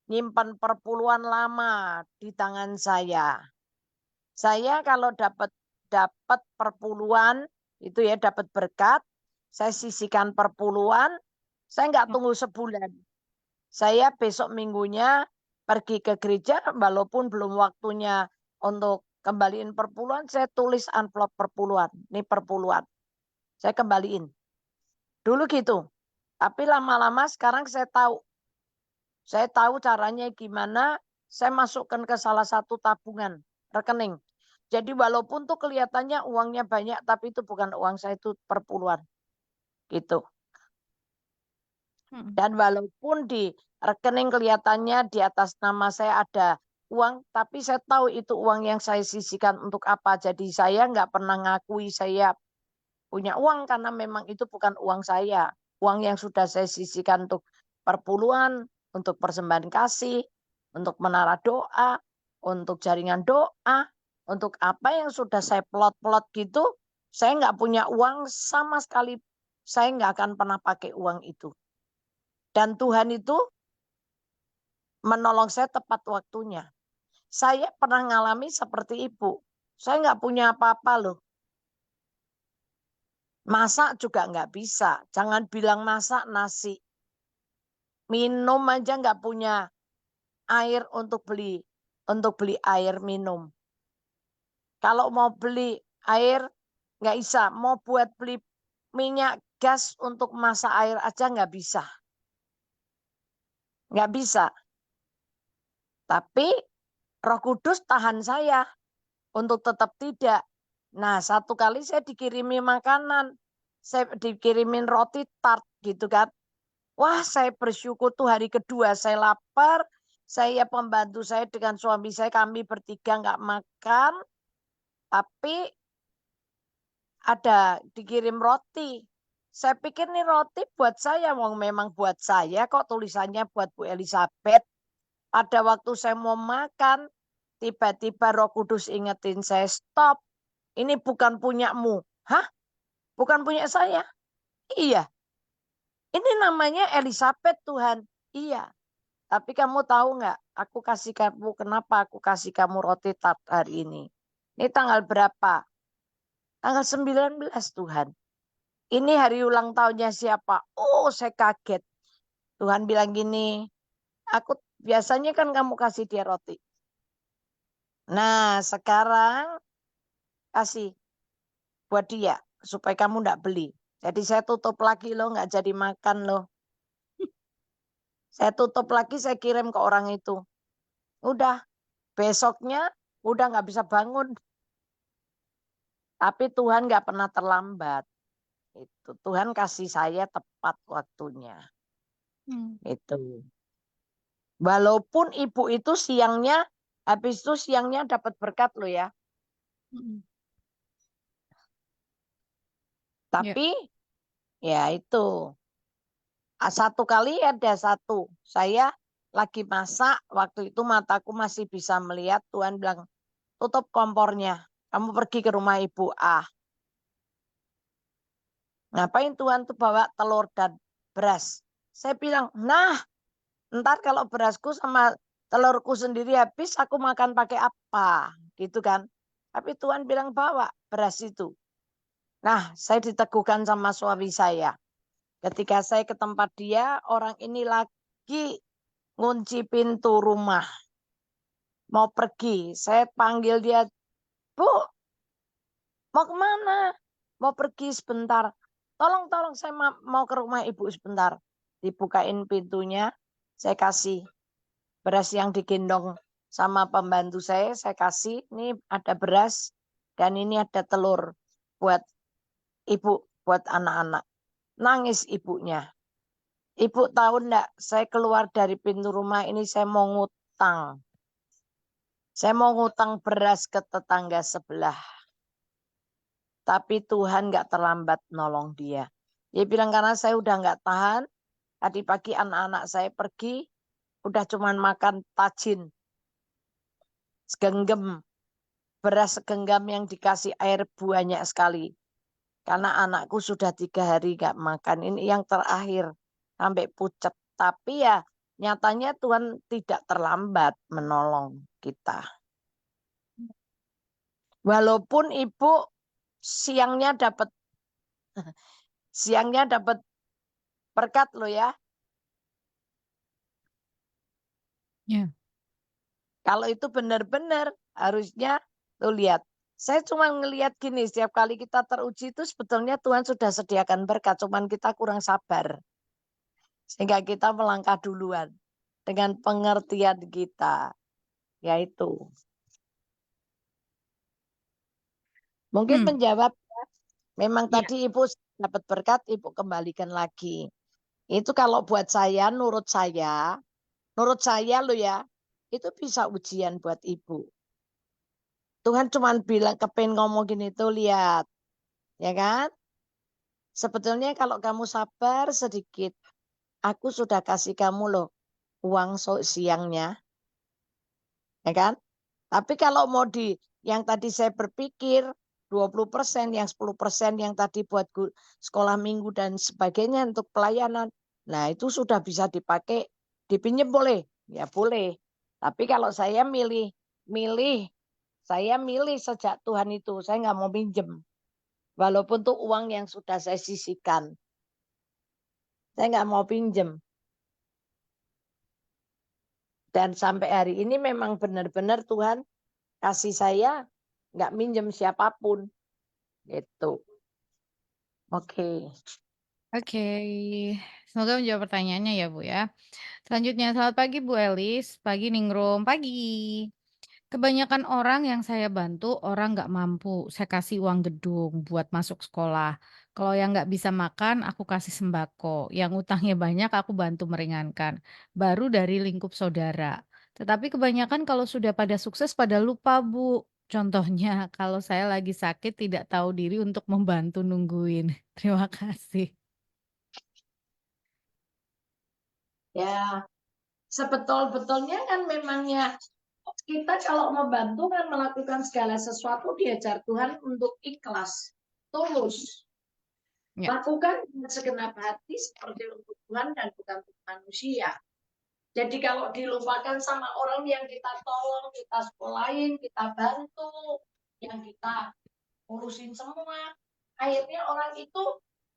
Speaker 2: nyimpan perpuluhan lama di tangan saya. Saya kalau dapat dapat perpuluhan itu ya dapat berkat, saya sisihkan perpuluhan, saya nggak tunggu sebulan. Saya besok minggunya pergi ke gereja walaupun belum waktunya untuk kembaliin perpuluhan, saya tulis amplop perpuluhan. Ini perpuluhan. Saya kembaliin. Dulu gitu. Tapi lama-lama sekarang saya tahu. Saya tahu caranya gimana. Saya masukkan ke salah satu tabungan rekening. Jadi walaupun tuh kelihatannya uangnya banyak, tapi itu bukan uang saya, itu perpuluhan. Gitu.
Speaker 1: Hmm.
Speaker 2: Dan walaupun di rekening kelihatannya di atas nama saya ada uang, tapi saya tahu itu uang yang saya sisihkan untuk apa. Jadi saya nggak pernah ngakui saya punya uang karena memang itu bukan uang saya. Uang yang sudah saya sisihkan untuk perpuluhan, untuk persembahan kasih, untuk menara doa, untuk jaringan doa, untuk apa yang sudah saya plot-plot gitu, saya nggak punya uang sama sekali. Saya nggak akan pernah pakai uang itu. Dan Tuhan itu menolong saya tepat waktunya. Saya pernah ngalami seperti ibu. Saya nggak punya apa-apa loh. Masak juga nggak bisa. Jangan bilang masak nasi. Minum aja nggak punya air untuk beli air minum. Kalau mau beli air nggak bisa. Mau buat beli minyak gas untuk masak air aja nggak bisa. Nggak bisa. Tapi Roh Kudus tahan saya untuk tetap tidak. Nah, satu kali saya dikirimi makanan. Saya dikirimin roti tart gitu kan. Wah, saya bersyukur tuh hari kedua saya lapar. Saya pembantu saya dengan suami saya, kami bertiga nggak makan. Tapi ada dikirim roti. Saya pikir nih roti buat saya, wong memang buat saya kok tulisannya buat Bu Elizabeth. Pada waktu saya mau makan, tiba-tiba Roh Kudus ingetin saya, stop, ini bukan punyamu. Hah? Bukan punya saya? Iya. Ini namanya Elizabeth Tuhan. Iya. Tapi kamu tahu nggak, aku kasih kamu, kenapa aku kasih kamu roti tart hari ini? Ini tanggal berapa? Tanggal 19 Tuhan. Ini hari ulang tahunnya siapa? Oh, saya kaget. Tuhan bilang gini, aku biasanya kan kamu kasih dia roti. Nah, sekarang kasih buat dia supaya kamu enggak beli. Jadi saya tutup lagi loh, nggak jadi makan loh. Saya tutup lagi, saya kirim ke orang itu. Udah, besoknya udah nggak bisa bangun. Tapi Tuhan nggak pernah terlambat. Itu Tuhan kasih saya tepat waktunya.
Speaker 1: Hmm.
Speaker 2: Itu. Walaupun ibu itu siangnya, habis itu siangnya dapat berkat loh ya.
Speaker 1: Hmm. Ya.
Speaker 2: Tapi ya itu. Satu kali ada satu. Saya lagi masak, waktu itu mataku masih bisa melihat. Tuhan bilang, tutup kompornya. Kamu pergi ke rumah ibu A. Ngapain Tuhan tuh bawa telur dan beras? Saya bilang, nah ntar kalau berasku sama telurku sendiri habis, aku makan pakai apa? Gitu kan. Tapi Tuhan bilang bawa beras itu. Nah, saya diteguhkan sama suami saya. Ketika saya ke tempat dia, orang ini lagi ngunci pintu rumah. Mau pergi. Saya panggil dia, Bu, mau kemana? Mau pergi sebentar. Tolong, saya mau ke rumah ibu sebentar. Dibukain pintunya, saya kasih beras yang digendong sama pembantu saya kasih. Ini ada beras dan ini ada telur buat ibu, buat anak-anak. Nangis ibunya. Ibu tahu enggak, saya keluar dari pintu rumah ini saya mau ngutang. Saya mau ngutang beras ke tetangga sebelah. Tapi Tuhan nggak terlambat nolong dia. Dia bilang karena saya udah nggak tahan. Tadi pagi anak-anak saya pergi. Udah cuman makan tajin. Segenggam. Beras segenggam yang dikasih air banyak sekali. Karena anakku sudah 3 hari nggak makan. Ini yang terakhir. Sampai pucat. Tapi ya nyatanya Tuhan tidak terlambat menolong kita. Walaupun ibu siangnya dapat berkat loh ya.
Speaker 1: Ya.
Speaker 2: Kalau itu benar-benar harusnya tuh lihat. Saya cuma ngelihat gini, setiap kali kita teruji itu sebetulnya Tuhan sudah sediakan berkat, cuman kita kurang sabar. Sehingga kita melangkah duluan dengan pengertian kita, yaitu. Mungkin
Speaker 1: Hmm.
Speaker 2: menjawab, memang
Speaker 1: Ya.
Speaker 2: tadi Ibu dapat berkat, Ibu kembalikan lagi. Itu kalau buat saya, menurut saya lo ya, itu bisa ujian buat Ibu. Tuhan cuma bilang kepen ngomong gini tuh lihat, ya kan? Sebetulnya kalau kamu sabar sedikit, aku sudah kasih kamu loh uang siangnya, ya kan? Tapi kalau mau yang tadi saya berpikir 20%, yang 10% yang tadi buat sekolah minggu dan sebagainya untuk pelayanan, nah itu sudah bisa dipakai, dipinjam boleh. ya boleh. Tapi kalau saya milih milih, saya milih sejak Tuhan itu, saya nggak mau minjem. Walaupun tuh uang yang sudah saya sisihkan, saya nggak mau pinjem. Dan sampai hari ini memang benar-benar Tuhan kasih saya nggak minjem siapapun, gitu. Oke.
Speaker 1: Oke, semoga menjawab pertanyaannya ya Bu ya. Selanjutnya, selamat pagi Bu Elis, pagi Ningrum, pagi. Kebanyakan orang yang saya bantu orang nggak mampu, saya kasih uang gedung buat masuk sekolah. Kalau yang nggak bisa makan, aku kasih sembako. Yang utangnya banyak, aku bantu meringankan. Baru dari lingkup saudara. Tetapi kebanyakan kalau sudah pada sukses, pada lupa Bu. Contohnya, kalau saya lagi sakit tidak tahu diri untuk membantu nungguin. Terima kasih.
Speaker 2: Ya, sebetul-betulnya kan memangnya kita kalau membantu kan melakukan segala sesuatu diajar Tuhan untuk ikhlas, tulus.
Speaker 1: Ya.
Speaker 2: Lakukan dengan segenap hati seperti untuk Tuhan dan bukan untuk manusia. Jadi kalau dilupakan sama orang yang kita tolong, kita sekolahin, kita bantu, yang kita urusin semua, akhirnya orang itu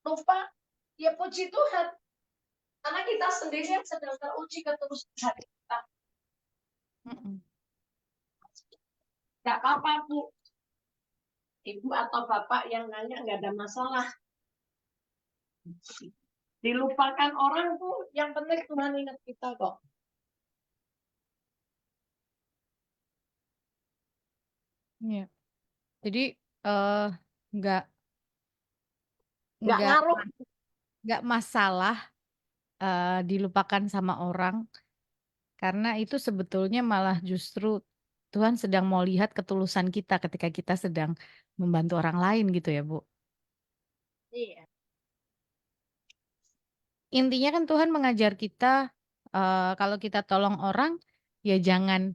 Speaker 2: lupa, ya puji Tuhan. Karena kita sendiri yang sedang teruji ketulusan hati kita.
Speaker 1: Mm-mm.
Speaker 2: Gak apa-apa, Bu. Ibu atau bapak yang nanya nggak ada masalah. Dilupakan orang tuh yang penting Tuhan ingat kita kok.
Speaker 1: Iya. Jadi eh nggak
Speaker 2: Nggak
Speaker 1: nggak
Speaker 2: ngaruh.
Speaker 1: nggak masalah dilupakan sama orang karena itu sebetulnya malah justru Tuhan sedang mau lihat ketulusan kita ketika kita sedang membantu orang lain gitu ya Bu.
Speaker 2: Iya.
Speaker 1: Intinya kan Tuhan mengajar kita kalau kita tolong orang ya jangan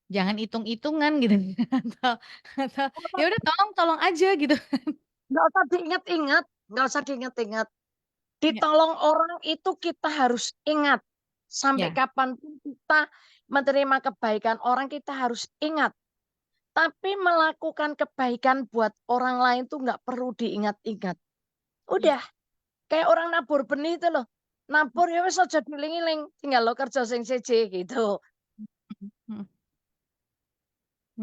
Speaker 1: jangan hitung-hitungan gitu atau, atau ya udah tolong tolong aja gitu.
Speaker 2: Nggak usah diingat-ingat. Nggak usah diingat-ingat.
Speaker 1: Ya,
Speaker 2: Ditolong orang itu kita harus ingat. Sampai
Speaker 1: ya,
Speaker 2: kapanpun kita menerima kebaikan orang, kita harus ingat. Tapi melakukan kebaikan buat orang lain tuh nggak perlu diingat-ingat.
Speaker 1: iya.
Speaker 2: Udah, kayak orang nabur benih itu loh. Nabur ya wis aja diling-iling, tinggal lo kerja sing siji gitu.
Speaker 1: Mm,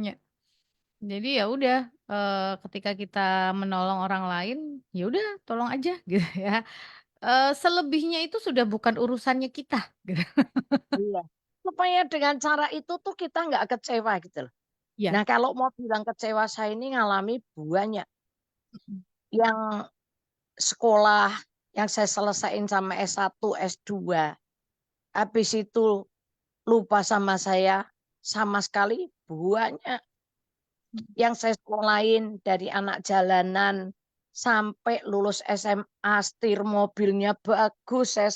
Speaker 1: ya. Jadi ya udah ketika kita menolong orang lain ya udah tolong aja gitu ya. Selebihnya itu sudah bukan urusannya kita gitu.
Speaker 2: Iya. Supaya dengan cara itu tuh kita nggak kecewa gitu loh.
Speaker 1: Iya.
Speaker 2: Nah kalau mau bilang kecewa, saya ini ngalami banyak. Yang sekolah, yang saya selesaiin sama S1, S2. Habis itu lupa sama saya sama sekali banyak. Yang saya sekolahin dari anak jalanan sampai lulus SMA, setir mobilnya bagus, saya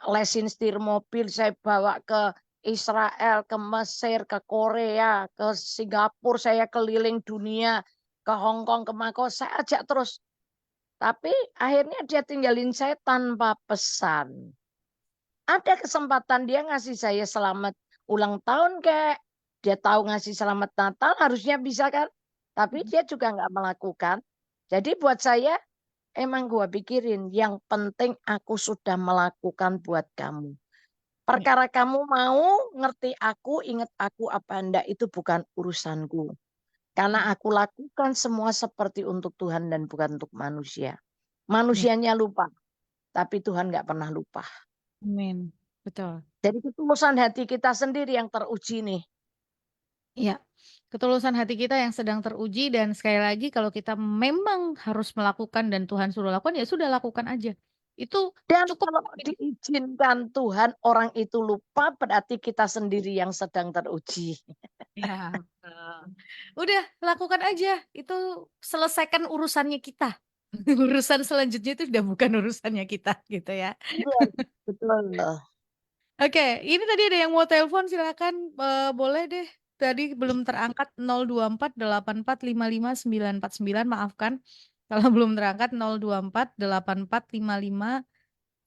Speaker 2: lesin setir mobil, saya bawa ke Israel, ke Mesir, ke Korea, ke Singapura, saya keliling dunia, ke Hong Kong, ke Makau, saya ajak terus. Tapi akhirnya dia tinggalin saya tanpa pesan. Ada kesempatan dia ngasih saya selamat ulang tahun kek. Dia tahu ngasih selamat Natal harusnya bisa kan. Tapi dia juga nggak melakukan. Jadi buat saya emang gua pikirin yang penting aku sudah melakukan buat kamu.
Speaker 1: Ya.
Speaker 2: Perkara kamu mau ngerti aku, ingat aku apa enggak itu bukan urusanku. Karena aku lakukan semua seperti untuk Tuhan dan bukan untuk manusia.
Speaker 1: Ya.
Speaker 2: Manusianya lupa, tapi Tuhan nggak pernah lupa.
Speaker 1: Amin. Betul.
Speaker 2: Jadi ketulusan hati kita sendiri yang teruji nih.
Speaker 1: Iya. Ketulusan hati kita yang sedang teruji dan sekali lagi kalau kita memang harus melakukan dan Tuhan suruh lakukan ya sudah lakukan aja. Itu
Speaker 2: Dan
Speaker 1: cukup.
Speaker 2: kalau diizinkan Tuhan orang itu lupa berarti kita sendiri yang sedang teruji.
Speaker 1: Ya, betul. Udah lakukan aja. Itu selesaikan urusannya kita. Urusan selanjutnya itu udah bukan urusannya kita gitu ya.
Speaker 2: Iya, betul loh.
Speaker 1: Oke, ini tadi ada yang mau telepon silakan boleh deh. Tadi belum terangkat 02484559949 maafkan. Kalau belum terangkat 02484559949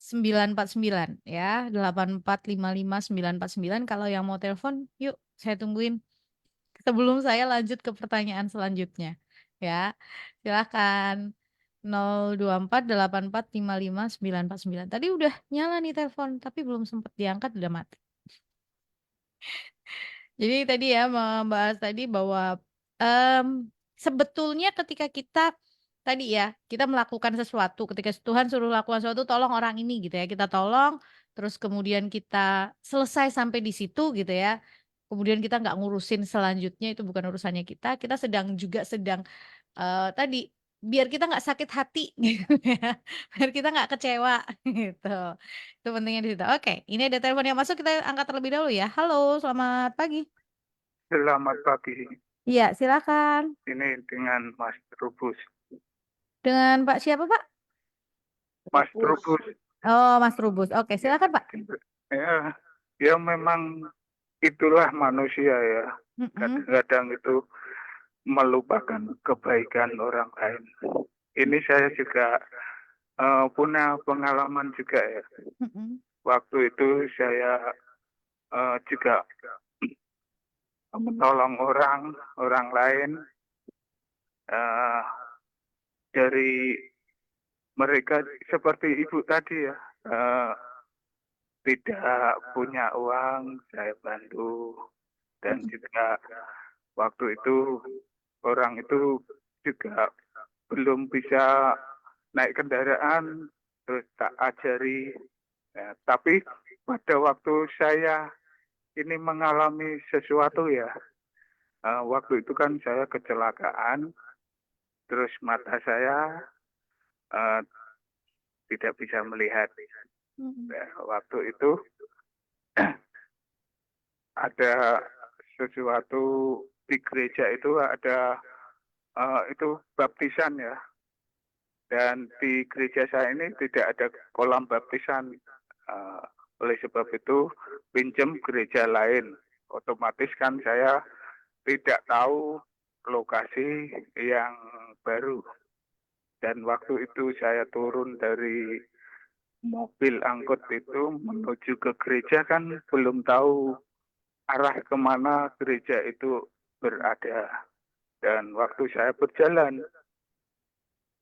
Speaker 1: 949 ya, 8455949 kalau yang mau telepon yuk saya tungguin. Sebelum saya lanjut ke pertanyaan selanjutnya, ya. Silakan 0248455949. Tadi udah nyala nih telepon, tapi belum sempet diangkat udah mati. Jadi tadi ya membahas tadi bahwa, sebetulnya ketika kita tadi ya, kita melakukan sesuatu, ketika Tuhan suruh lakukan sesuatu, tolong orang ini gitu ya, kita tolong, terus kemudian kita selesai sampai di situ gitu ya, kemudian kita nggak ngurusin selanjutnya, itu bukan urusannya kita sedang, tadi, biar kita nggak sakit hati gitu ya, biar kita nggak kecewa gitu. Itu pentingnya di situ. Oke, ini ada telepon yang masuk, kita angkat terlebih dahulu ya. Halo, selamat pagi.
Speaker 3: Selamat pagi,
Speaker 1: Iya, silakan.
Speaker 3: ini dengan Mas Trubus.
Speaker 1: Dengan Pak siapa, Pak?
Speaker 3: Mas
Speaker 2: Trubus.
Speaker 3: Trubus,
Speaker 1: Oh, Mas Trubus. Oke,
Speaker 3: ya,
Speaker 1: silakan, Pak.
Speaker 3: ya, ya memang itulah manusia ya.
Speaker 1: Mhm,
Speaker 3: Kadang-kadang itu melupakan kebaikan orang lain. Ini saya juga punya pengalaman juga ya.
Speaker 1: mhm,
Speaker 3: Waktu itu saya juga menolong orang lain eh, dari mereka seperti ibu tadi ya. eh, Tidak punya uang, saya bantu. Dan
Speaker 1: mhm,
Speaker 3: juga waktu itu orang itu juga belum bisa naik kendaraan, terus tak ajari. Ya, tapi pada waktu saya ini mengalami sesuatu ya, waktu itu kan saya kecelakaan, terus mata saya eh, tidak bisa melihat.
Speaker 1: mhm,
Speaker 3: Ya, waktu itu ada sesuatu di gereja itu ada itu baptisan ya. Dan di gereja saya ini tidak ada kolam baptisan. Eh, oleh sebab itu pinjam gereja lain. Otomatis kan saya tidak tahu lokasi yang baru. Dan waktu itu saya turun dari mobil angkut itu menuju ke gereja kan belum tahu arah kemana gereja itu berada. Dan waktu saya berjalan,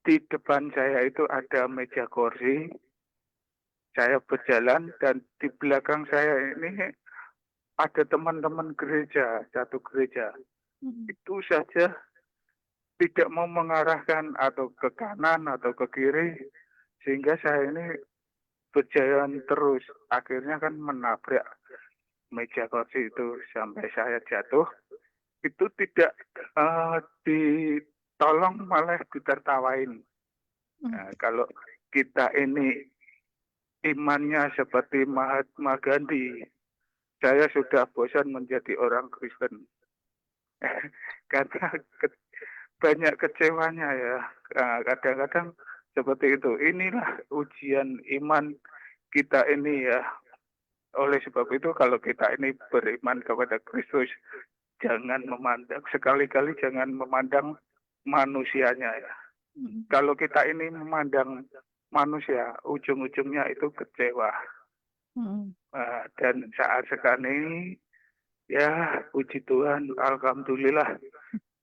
Speaker 3: di depan saya itu ada meja kursi, saya berjalan dan di belakang saya ini ada teman-teman gereja, satu gereja.
Speaker 1: mhm,
Speaker 3: Itu saja tidak mau mengarahkan atau ke kanan atau ke kiri, sehingga saya ini berjalan terus. Akhirnya kan menabrak meja kursi itu sampai saya jatuh. Itu tidak ditolong malah ditertawain.
Speaker 1: mhm,
Speaker 3: Nah, kalau kita ini imannya seperti Mahatma Gandhi, saya sudah bosan menjadi orang Kristen. Karena banyak kecewanya ya. Nah, kadang-kadang seperti itu. Inilah ujian iman kita ini ya. Oleh sebab itu kalau kita ini beriman kepada Kristus, jangan memandang, sekali-kali jangan memandang manusianya ya.
Speaker 1: mhm,
Speaker 3: Kalau kita ini memandang manusia, ujung-ujungnya itu kecewa.
Speaker 1: mhm,
Speaker 3: Dan saat sekarang ini, ya puji Tuhan, Alhamdulillah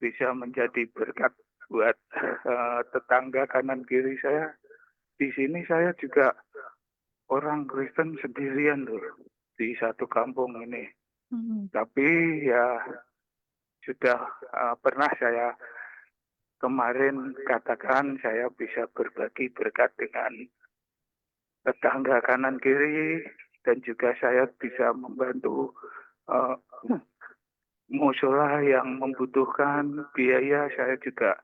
Speaker 3: bisa menjadi berkat buat tetangga kanan kiri saya. Di sini saya juga orang Kristen sendirian loh, di satu kampung ini.
Speaker 1: mhm,
Speaker 3: Tapi ya sudah pernah saya kemarin katakan saya bisa berbagi berkat dengan tetangga kanan kiri dan juga saya bisa membantu uh, musola yang membutuhkan biaya, saya juga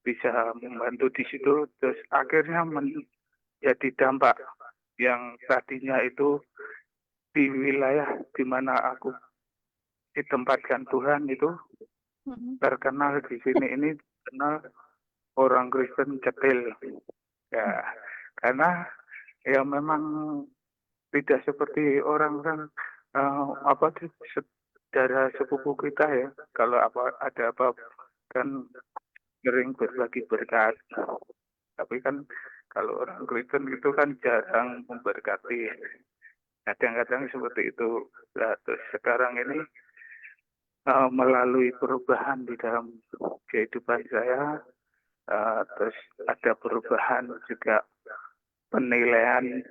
Speaker 3: bisa membantu di situ. Terus akhirnya menjadi dampak yang tadinya itu di wilayah di mana aku ditempatkan Tuhan itu
Speaker 1: mhm,
Speaker 3: terkenal di sini ini kenal orang Kristen cetil ya, karena ya memang tidak seperti orang-orang apa sih saudara sepupu kita ya, kalau apa ada apa kan sering berbagi berkat. Tapi kan Kalau orang Kristen itu kan jarang memberkati. Kadang-kadang seperti itu. Nah, terus sekarang ini melalui perubahan di dalam kehidupan saya, terus ada perubahan juga penilaian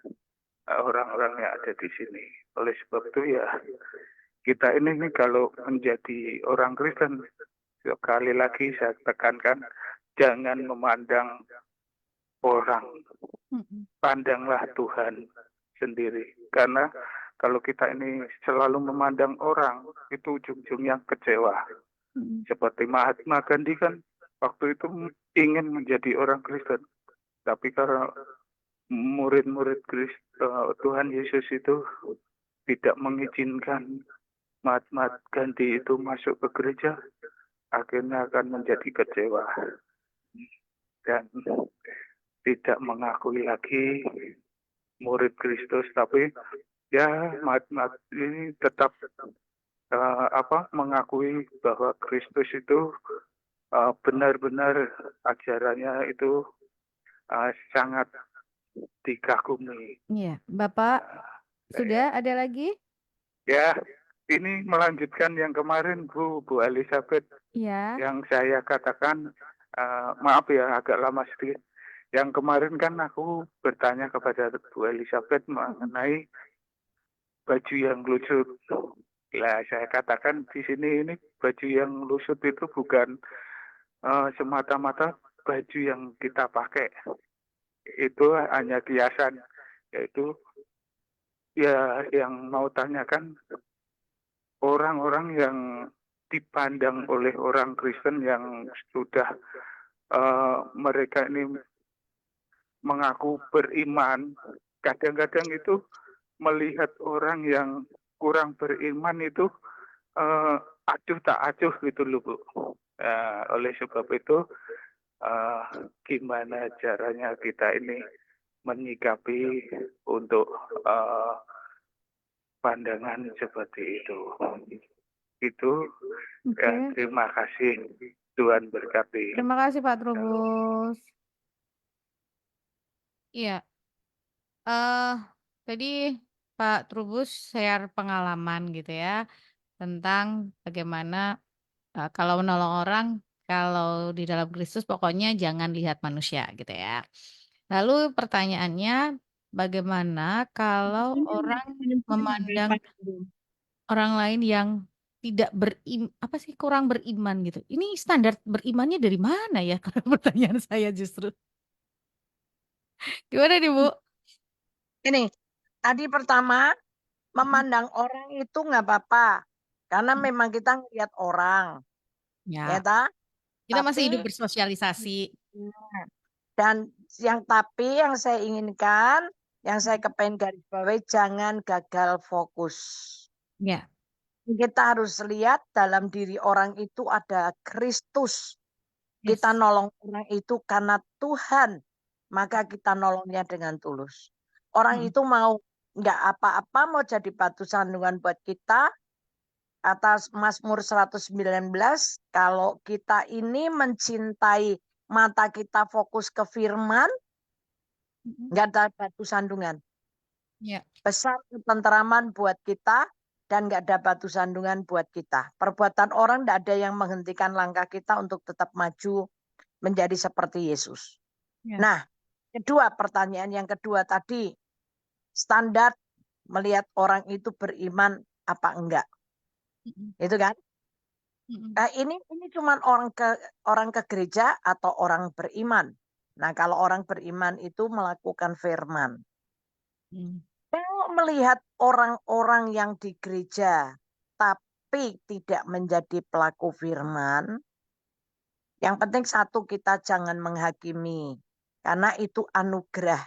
Speaker 3: orang-orang yang ada di sini. Oleh sebab itu ya kita ini nih kalau menjadi orang Kristen, sekali lagi saya tekankan, jangan memandang orang, pandanglah Tuhan sendiri. Karena kalau kita ini selalu memandang orang, itu ujung-ujungnya kecewa. Seperti Mahatma Gandhi kan waktu itu ingin menjadi orang Kristen, tapi karena murid-murid Tuhan Yesus itu tidak mengizinkan Mahatma Gandhi itu masuk ke gereja, akhirnya akan menjadi kecewa dan tidak mengakui lagi murid Kristus, tapi ya Mahatma ini tetap mengakui bahwa Kristus itu benar-benar ajarannya itu sangat dikagumi.
Speaker 1: Iya, Bapak sudah ada lagi?
Speaker 3: Ya, ini melanjutkan yang kemarin Bu Elizabeth
Speaker 1: Iya.
Speaker 3: yang saya katakan, maaf ya agak lama sedikit. Yang kemarin kan aku bertanya kepada Bu Elizabeth mengenai baju yang lusut. Lah saya katakan di sini ini baju yang lusut itu bukan semata-mata baju yang kita pakai. Itu hanya kiasan, yaitu ya yang mau tanyakan orang-orang yang dipandang oleh orang Kristen yang sudah mereka ini mengaku beriman, kadang-kadang itu melihat orang yang kurang beriman itu acuh tak acuh gitu loh Bu. Oleh sebab itu gimana caranya kita ini menyikapi untuk pandangan seperti itu. Itu ya,
Speaker 1: Oke.
Speaker 3: terima kasih. Tuhan berkati.
Speaker 1: Terima kasih Pak
Speaker 3: Shalom.
Speaker 1: Trubus. Iya, tadi Pak Trubus share pengalaman gitu ya, tentang bagaimana, kalau menolong orang, kalau di dalam Kristus pokoknya jangan lihat manusia gitu ya. Lalu pertanyaannya, bagaimana kalau orang memandang orang lain yang tidak kurang beriman gitu. Ini standar berimannya dari mana ya? Kalau pertanyaan saya justru. Gimana nih, Bu?
Speaker 2: Ini, tadi pertama, memandang orang itu nggak apa-apa. Karena memang kita ngelihat orang, ya
Speaker 1: Ya,
Speaker 2: ta?
Speaker 1: kita masih hidup
Speaker 2: Tapi,
Speaker 1: bersosialisasi.
Speaker 2: dan yang saya inginkan, yang saya kepengen garis bawahi, jangan gagal fokus.
Speaker 1: Ya,
Speaker 2: Kita harus lihat dalam diri orang itu ada Kristus. Kita
Speaker 1: yes.
Speaker 2: nolong orang itu karena Tuhan, maka kita nolongnya dengan tulus. Orang
Speaker 1: Mm,
Speaker 2: itu mau nggak apa-apa, mau jadi batu sandungan buat kita, atas Mazmur 119, kalau kita ini mencintai, mata kita fokus ke firman, nggak ada batu sandungan.
Speaker 1: Ya,
Speaker 2: Besar ketenteraman buat kita, dan nggak ada batu sandungan buat kita. Perbuatan orang nggak ada yang menghentikan langkah kita untuk tetap maju menjadi seperti Yesus.
Speaker 1: ya.
Speaker 2: Nah, pertanyaan yang kedua tadi, standar melihat orang itu beriman apa enggak.
Speaker 1: Mm,
Speaker 2: Itu kan?
Speaker 1: mm,
Speaker 2: Nah, ini cuma orang ke gereja atau orang beriman. Nah, kalau orang beriman itu melakukan firman.
Speaker 1: mm,
Speaker 2: Kalau melihat orang-orang yang di gereja tapi tidak menjadi pelaku firman, yang penting satu, kita jangan menghakimi. Karena itu anugerah.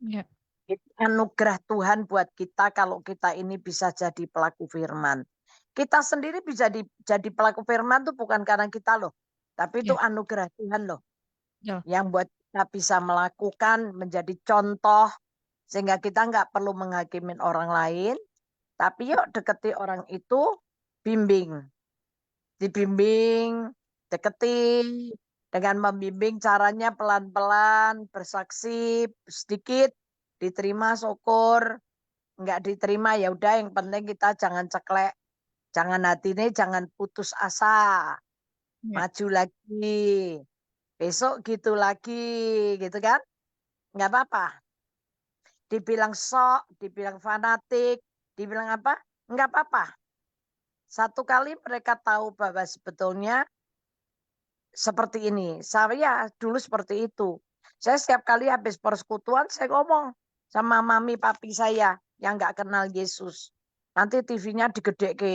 Speaker 1: ya,
Speaker 2: Itu anugerah Tuhan buat kita kalau kita ini bisa jadi pelaku firman. Kita sendiri bisa jadi pelaku firman itu bukan karena kita loh. Tapi itu
Speaker 1: ya,
Speaker 2: anugerah Tuhan loh.
Speaker 1: ya.
Speaker 2: Yang buat kita bisa melakukan, menjadi contoh. Sehingga kita nggak perlu menghakimin orang lain. Tapi yuk deketi orang itu, bimbing. Dibimbing, deketi. Dengan membimbing caranya pelan-pelan, bersaksi sedikit, diterima syukur, enggak diterima ya udah yang penting kita jangan ceklek, jangan hati ini jangan putus asa,
Speaker 1: Ya.
Speaker 2: maju lagi, besok gitu lagi, gitu kan? Enggak apa-apa. Dibilang sok, dibilang fanatik, dibilang apa? Enggak apa-apa. Satu kali mereka tahu bahwa sebetulnya seperti ini. Saya dulu seperti itu. Saya setiap kali habis persekutuan, saya ngomong sama mami papi saya yang nggak kenal Yesus. Nanti TV-nya digedek ke.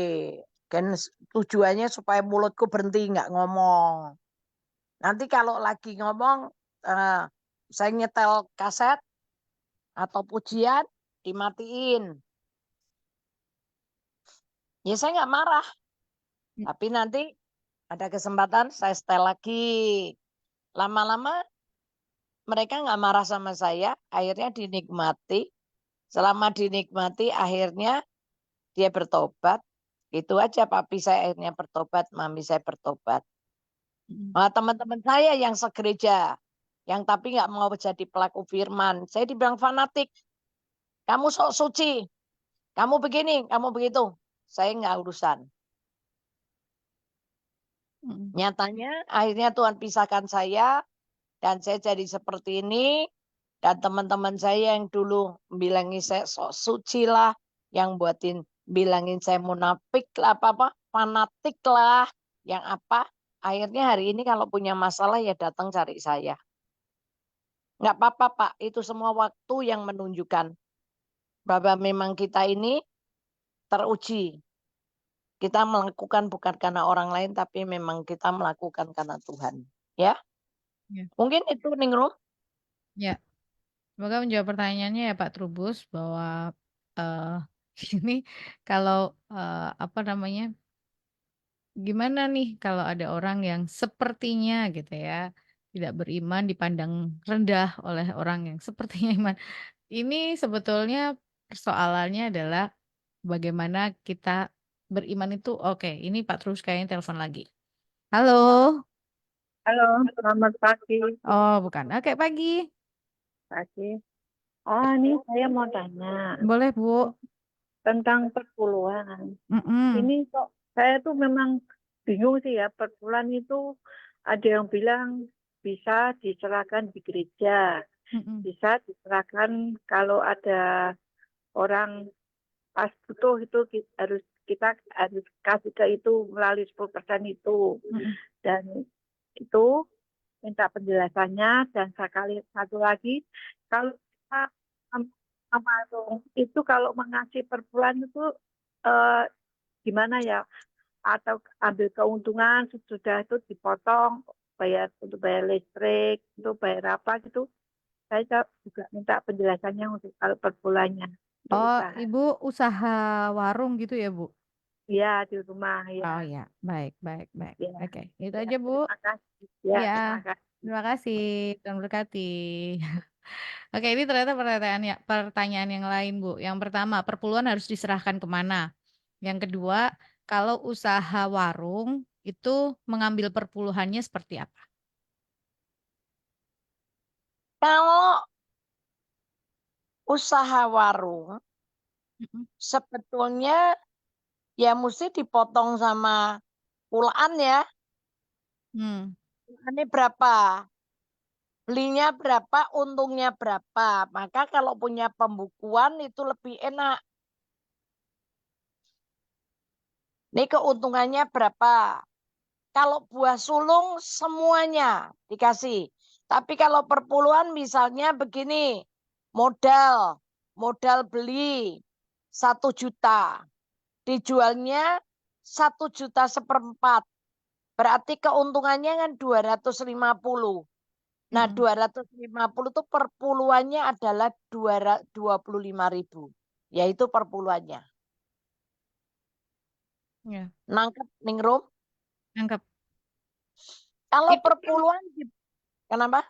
Speaker 2: Kan tujuannya supaya mulutku berhenti nggak ngomong. Nanti kalau lagi ngomong, saya nyetel kaset atau pujian, dimatiin. Ya saya nggak marah. Tapi nanti ada kesempatan saya setel lagi. Lama-lama mereka nggak marah sama saya, akhirnya dinikmati. Selama dinikmati, akhirnya dia bertobat. Itu aja papi saya akhirnya bertobat, mami saya bertobat. Nah, teman-teman saya yang segereja, yang tapi nggak mau jadi pelaku firman, saya dibilang fanatik. Kamu sok suci, kamu begini, kamu begitu. Saya nggak urusan. Nyatanya akhirnya Tuhan pisahkan saya dan saya jadi seperti ini. Dan teman-teman saya yang dulu bilangin saya sok suci lah, yang buatin bilangin saya munafik lah, apa-apa, fanatik lah, yang apa. Akhirnya hari ini kalau punya masalah ya datang cari saya. Nggak apa-apa Pak, itu semua waktu yang menunjukkan bahwa memang kita ini teruji. Kita melakukan bukan karena orang lain, tapi memang kita melakukan karena Tuhan. Ya,
Speaker 1: Ya.
Speaker 2: mungkin itu Ningrum.
Speaker 1: Ya. Semoga menjawab pertanyaannya ya Pak Trubus bahwa ini kalau apa namanya, gimana nih kalau ada orang yang sepertinya gitu ya tidak beriman dipandang rendah oleh orang yang sepertinya iman. Ini sebetulnya persoalannya adalah bagaimana kita beriman itu. Oke, ini Pak Trubus kayaknya telepon lagi. Halo.
Speaker 4: Halo, selamat pagi.
Speaker 1: Oh, bukan. Oke, pagi.
Speaker 4: Pagi. Oh, ini saya mau tanya
Speaker 1: Boleh, Bu.
Speaker 4: tentang perpuluhan.
Speaker 1: Mm-mm.
Speaker 4: Ini kok saya tuh memang bingung sih ya, perpuluhan itu ada yang bilang bisa diserahkan di gereja,
Speaker 1: Mm-mm.
Speaker 4: bisa diserahkan kalau ada orang pas butuh itu kita harus kasih ke itu melalui 10% itu.
Speaker 1: Mm-mm.
Speaker 4: Dan itu minta penjelasannya, dan satu lagi kalau kita itu kalau mengasih per bulan itu gimana ya, atau ambil keuntungan sudah itu dipotong untuk bayar listrik, untuk bayar apa gitu. Saya juga minta penjelasannya untuk kalau per bulannya untuk
Speaker 1: Oh,
Speaker 4: usaha.
Speaker 1: Ibu usaha warung gitu ya, Bu?
Speaker 4: Iya, di rumah ya.
Speaker 1: Oh ya, baik, baik, baik.
Speaker 4: Ya.
Speaker 1: Oke, itu
Speaker 4: Ya,
Speaker 1: aja, Bu.
Speaker 4: terima kasih. Ya,
Speaker 1: Ya,
Speaker 4: terima kasih.
Speaker 1: terima kasih. Tuhan berkati. Oke, ini ternyata pertanyaan yang lain, Bu. Yang pertama, perpuluhan harus diserahkan kemana? Yang kedua, kalau usaha warung itu mengambil perpuluhannya seperti apa?
Speaker 2: Kalau usaha warung,
Speaker 1: Mm-mm.
Speaker 2: sebetulnya ya mesti dipotong sama pulaan ya. Ini berapa? Belinya berapa, untungnya berapa. Maka kalau punya pembukuan itu lebih enak. Ini keuntungannya berapa. Kalau buah sulung semuanya dikasih. Tapi kalau perpuluhan misalnya begini. Modal beli 1 juta. Dijualnya 1 juta seperempat. Berarti keuntungannya kan 250. Nah, 250 itu perpuluhannya adalah 25.000. Yaitu perpuluhannya.
Speaker 1: Ya,
Speaker 2: Nangkep, Ningrum?
Speaker 1: nangkep.
Speaker 2: Kalau
Speaker 1: Itu
Speaker 2: perpuluhan, kenapa?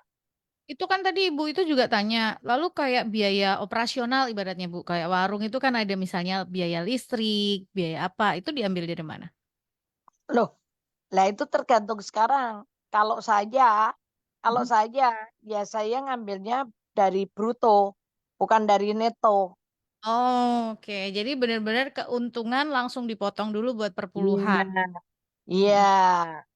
Speaker 1: Itu kan tadi Ibu itu juga tanya, lalu kayak biaya operasional ibaratnya Bu, kayak warung itu kan ada misalnya biaya listrik, biaya apa, itu diambil dari mana?
Speaker 2: Loh, lah itu tergantung sekarang. kalau saya ya saya ngambilnya dari bruto, bukan dari neto.
Speaker 1: Oh, oke. Jadi benar-benar keuntungan langsung dipotong dulu buat
Speaker 2: Iya,
Speaker 1: perpuluhan.
Speaker 2: iya.
Speaker 1: Mm-mm.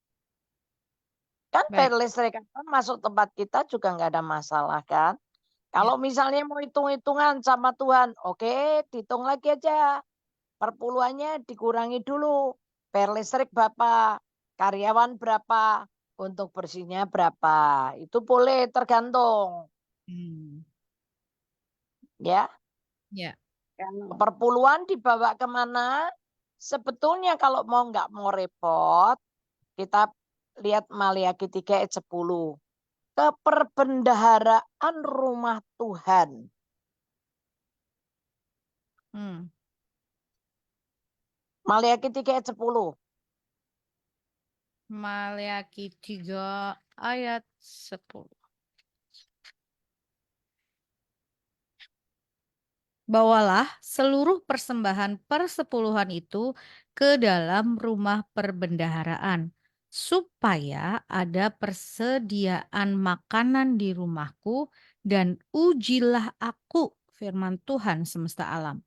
Speaker 2: Kan bayar
Speaker 1: Baik.
Speaker 2: listrik kan masuk tempat kita juga nggak ada masalah kan.
Speaker 1: Ya.
Speaker 2: Kalau misalnya mau hitung-hitungan sama Tuhan, oke, dihitung lagi aja. Perpuluhannya dikurangi dulu. Bayar listrik berapa, karyawan berapa, untuk bersihnya berapa. Itu boleh tergantung,
Speaker 1: Hmm.
Speaker 2: ya.
Speaker 1: Ya.
Speaker 2: Kalau perpuluhan dibawa kemana? Sebetulnya kalau nggak mau repot, kita lihat Maliaki 3 ayat 10. Keperbendaharaan rumah Tuhan.
Speaker 1: Hmm.
Speaker 2: Maliaki 3 ayat 10.
Speaker 1: Maleakhi 3 ayat 10. Bawalah seluruh persembahan persepuluhan itu ke dalam rumah perbendaharaan, supaya ada persediaan makanan di rumahku, dan ujilah aku, firman Tuhan semesta alam.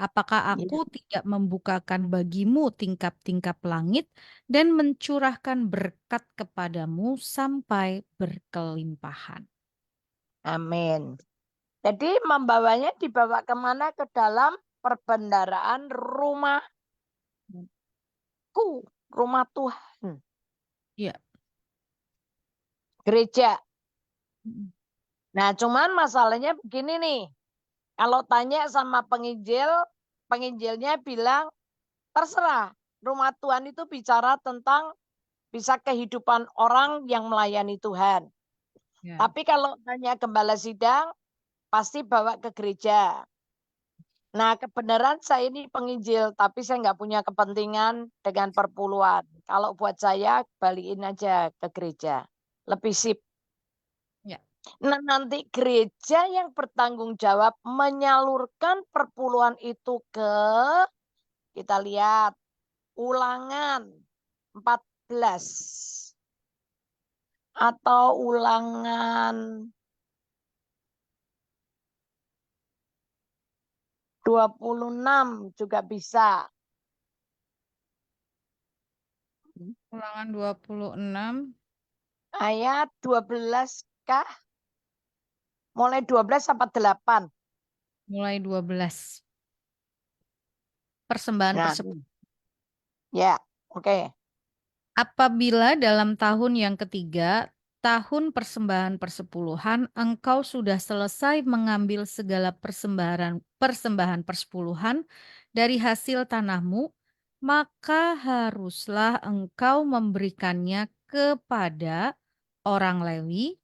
Speaker 1: Apakah
Speaker 2: Ya,
Speaker 1: aku tidak membukakan bagimu tingkap-tingkap langit dan mencurahkan berkat kepadamu sampai berkelimpahan?
Speaker 2: amin. Jadi membawanya dibawa kemana? Ke dalam perbendaharaan rumahku, rumah Tuhan,
Speaker 1: Ya.
Speaker 2: gereja.
Speaker 1: Mm.
Speaker 2: Nah, cuman masalahnya begini nih. Kalau tanya sama penginjil, penginjilnya bilang, terserah. Rumah Tuhan itu bicara tentang bisa kehidupan orang yang melayani Tuhan.
Speaker 1: Ya.
Speaker 2: Tapi kalau tanya gembala sidang, pasti bawa ke gereja. Nah, kebenaran saya ini penginjil, tapi saya nggak punya kepentingan dengan perpuluhan. Kalau buat saya, balikin aja ke gereja. Lebih sip.
Speaker 1: Ya.
Speaker 2: Nah, nanti gereja yang bertanggung jawab menyalurkan perpuluhan itu ke, kita lihat, Ulangan 14 atau Ulangan 26 juga bisa.
Speaker 1: Ulangan 26
Speaker 2: Ayat 12 kah? Mulai 12 sampai 8.
Speaker 1: mulai 12. Persembahan
Speaker 2: Nah,
Speaker 1: persepuluhan.
Speaker 2: ya, oke.
Speaker 1: Apabila dalam tahun yang ketiga, tahun persembahan persepuluhan, engkau sudah selesai mengambil segala persembahan persepuluhan dari hasil tanahmu, maka haruslah engkau memberikannya kepada orang Lewi,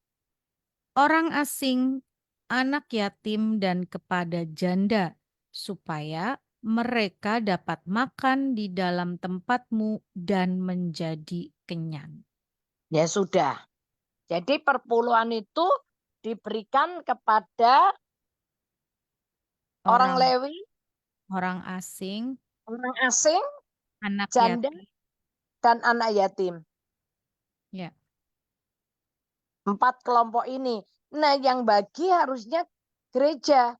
Speaker 1: orang asing, anak yatim, dan kepada janda, supaya mereka dapat makan di dalam tempatmu dan menjadi kenyang.
Speaker 2: Ya sudah. Jadi perpuluhan itu diberikan kepada orang
Speaker 1: Orang
Speaker 2: Lewi,
Speaker 1: orang asing,
Speaker 2: orang asing,
Speaker 1: anak
Speaker 2: janda,
Speaker 1: yatim,
Speaker 2: dan anak yatim.
Speaker 1: ya.
Speaker 2: 4 kelompok ini. Nah, yang bagi harusnya gereja.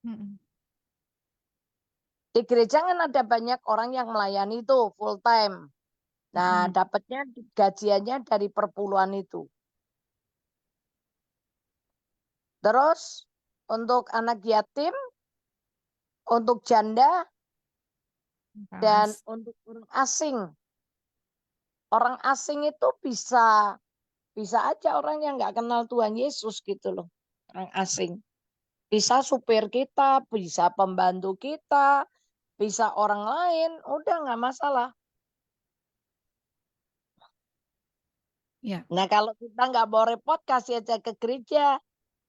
Speaker 1: Mm-mm.
Speaker 2: Di gereja kan ada banyak orang yang melayani itu full time. Nah,
Speaker 1: Mm-mm.
Speaker 2: dapatnya gajiannya dari perpuluhan itu. Terus untuk anak yatim, untuk janda, dan
Speaker 1: Panas.
Speaker 2: untuk orang asing. Orang asing itu bisa aja orang yang nggak kenal Tuhan Yesus gitu loh. Orang asing. Bisa supir kita, bisa pembantu kita, bisa orang lain, udah nggak masalah.
Speaker 1: Ya.
Speaker 2: Nah kalau kita nggak mau repot, kasih aja ke gereja.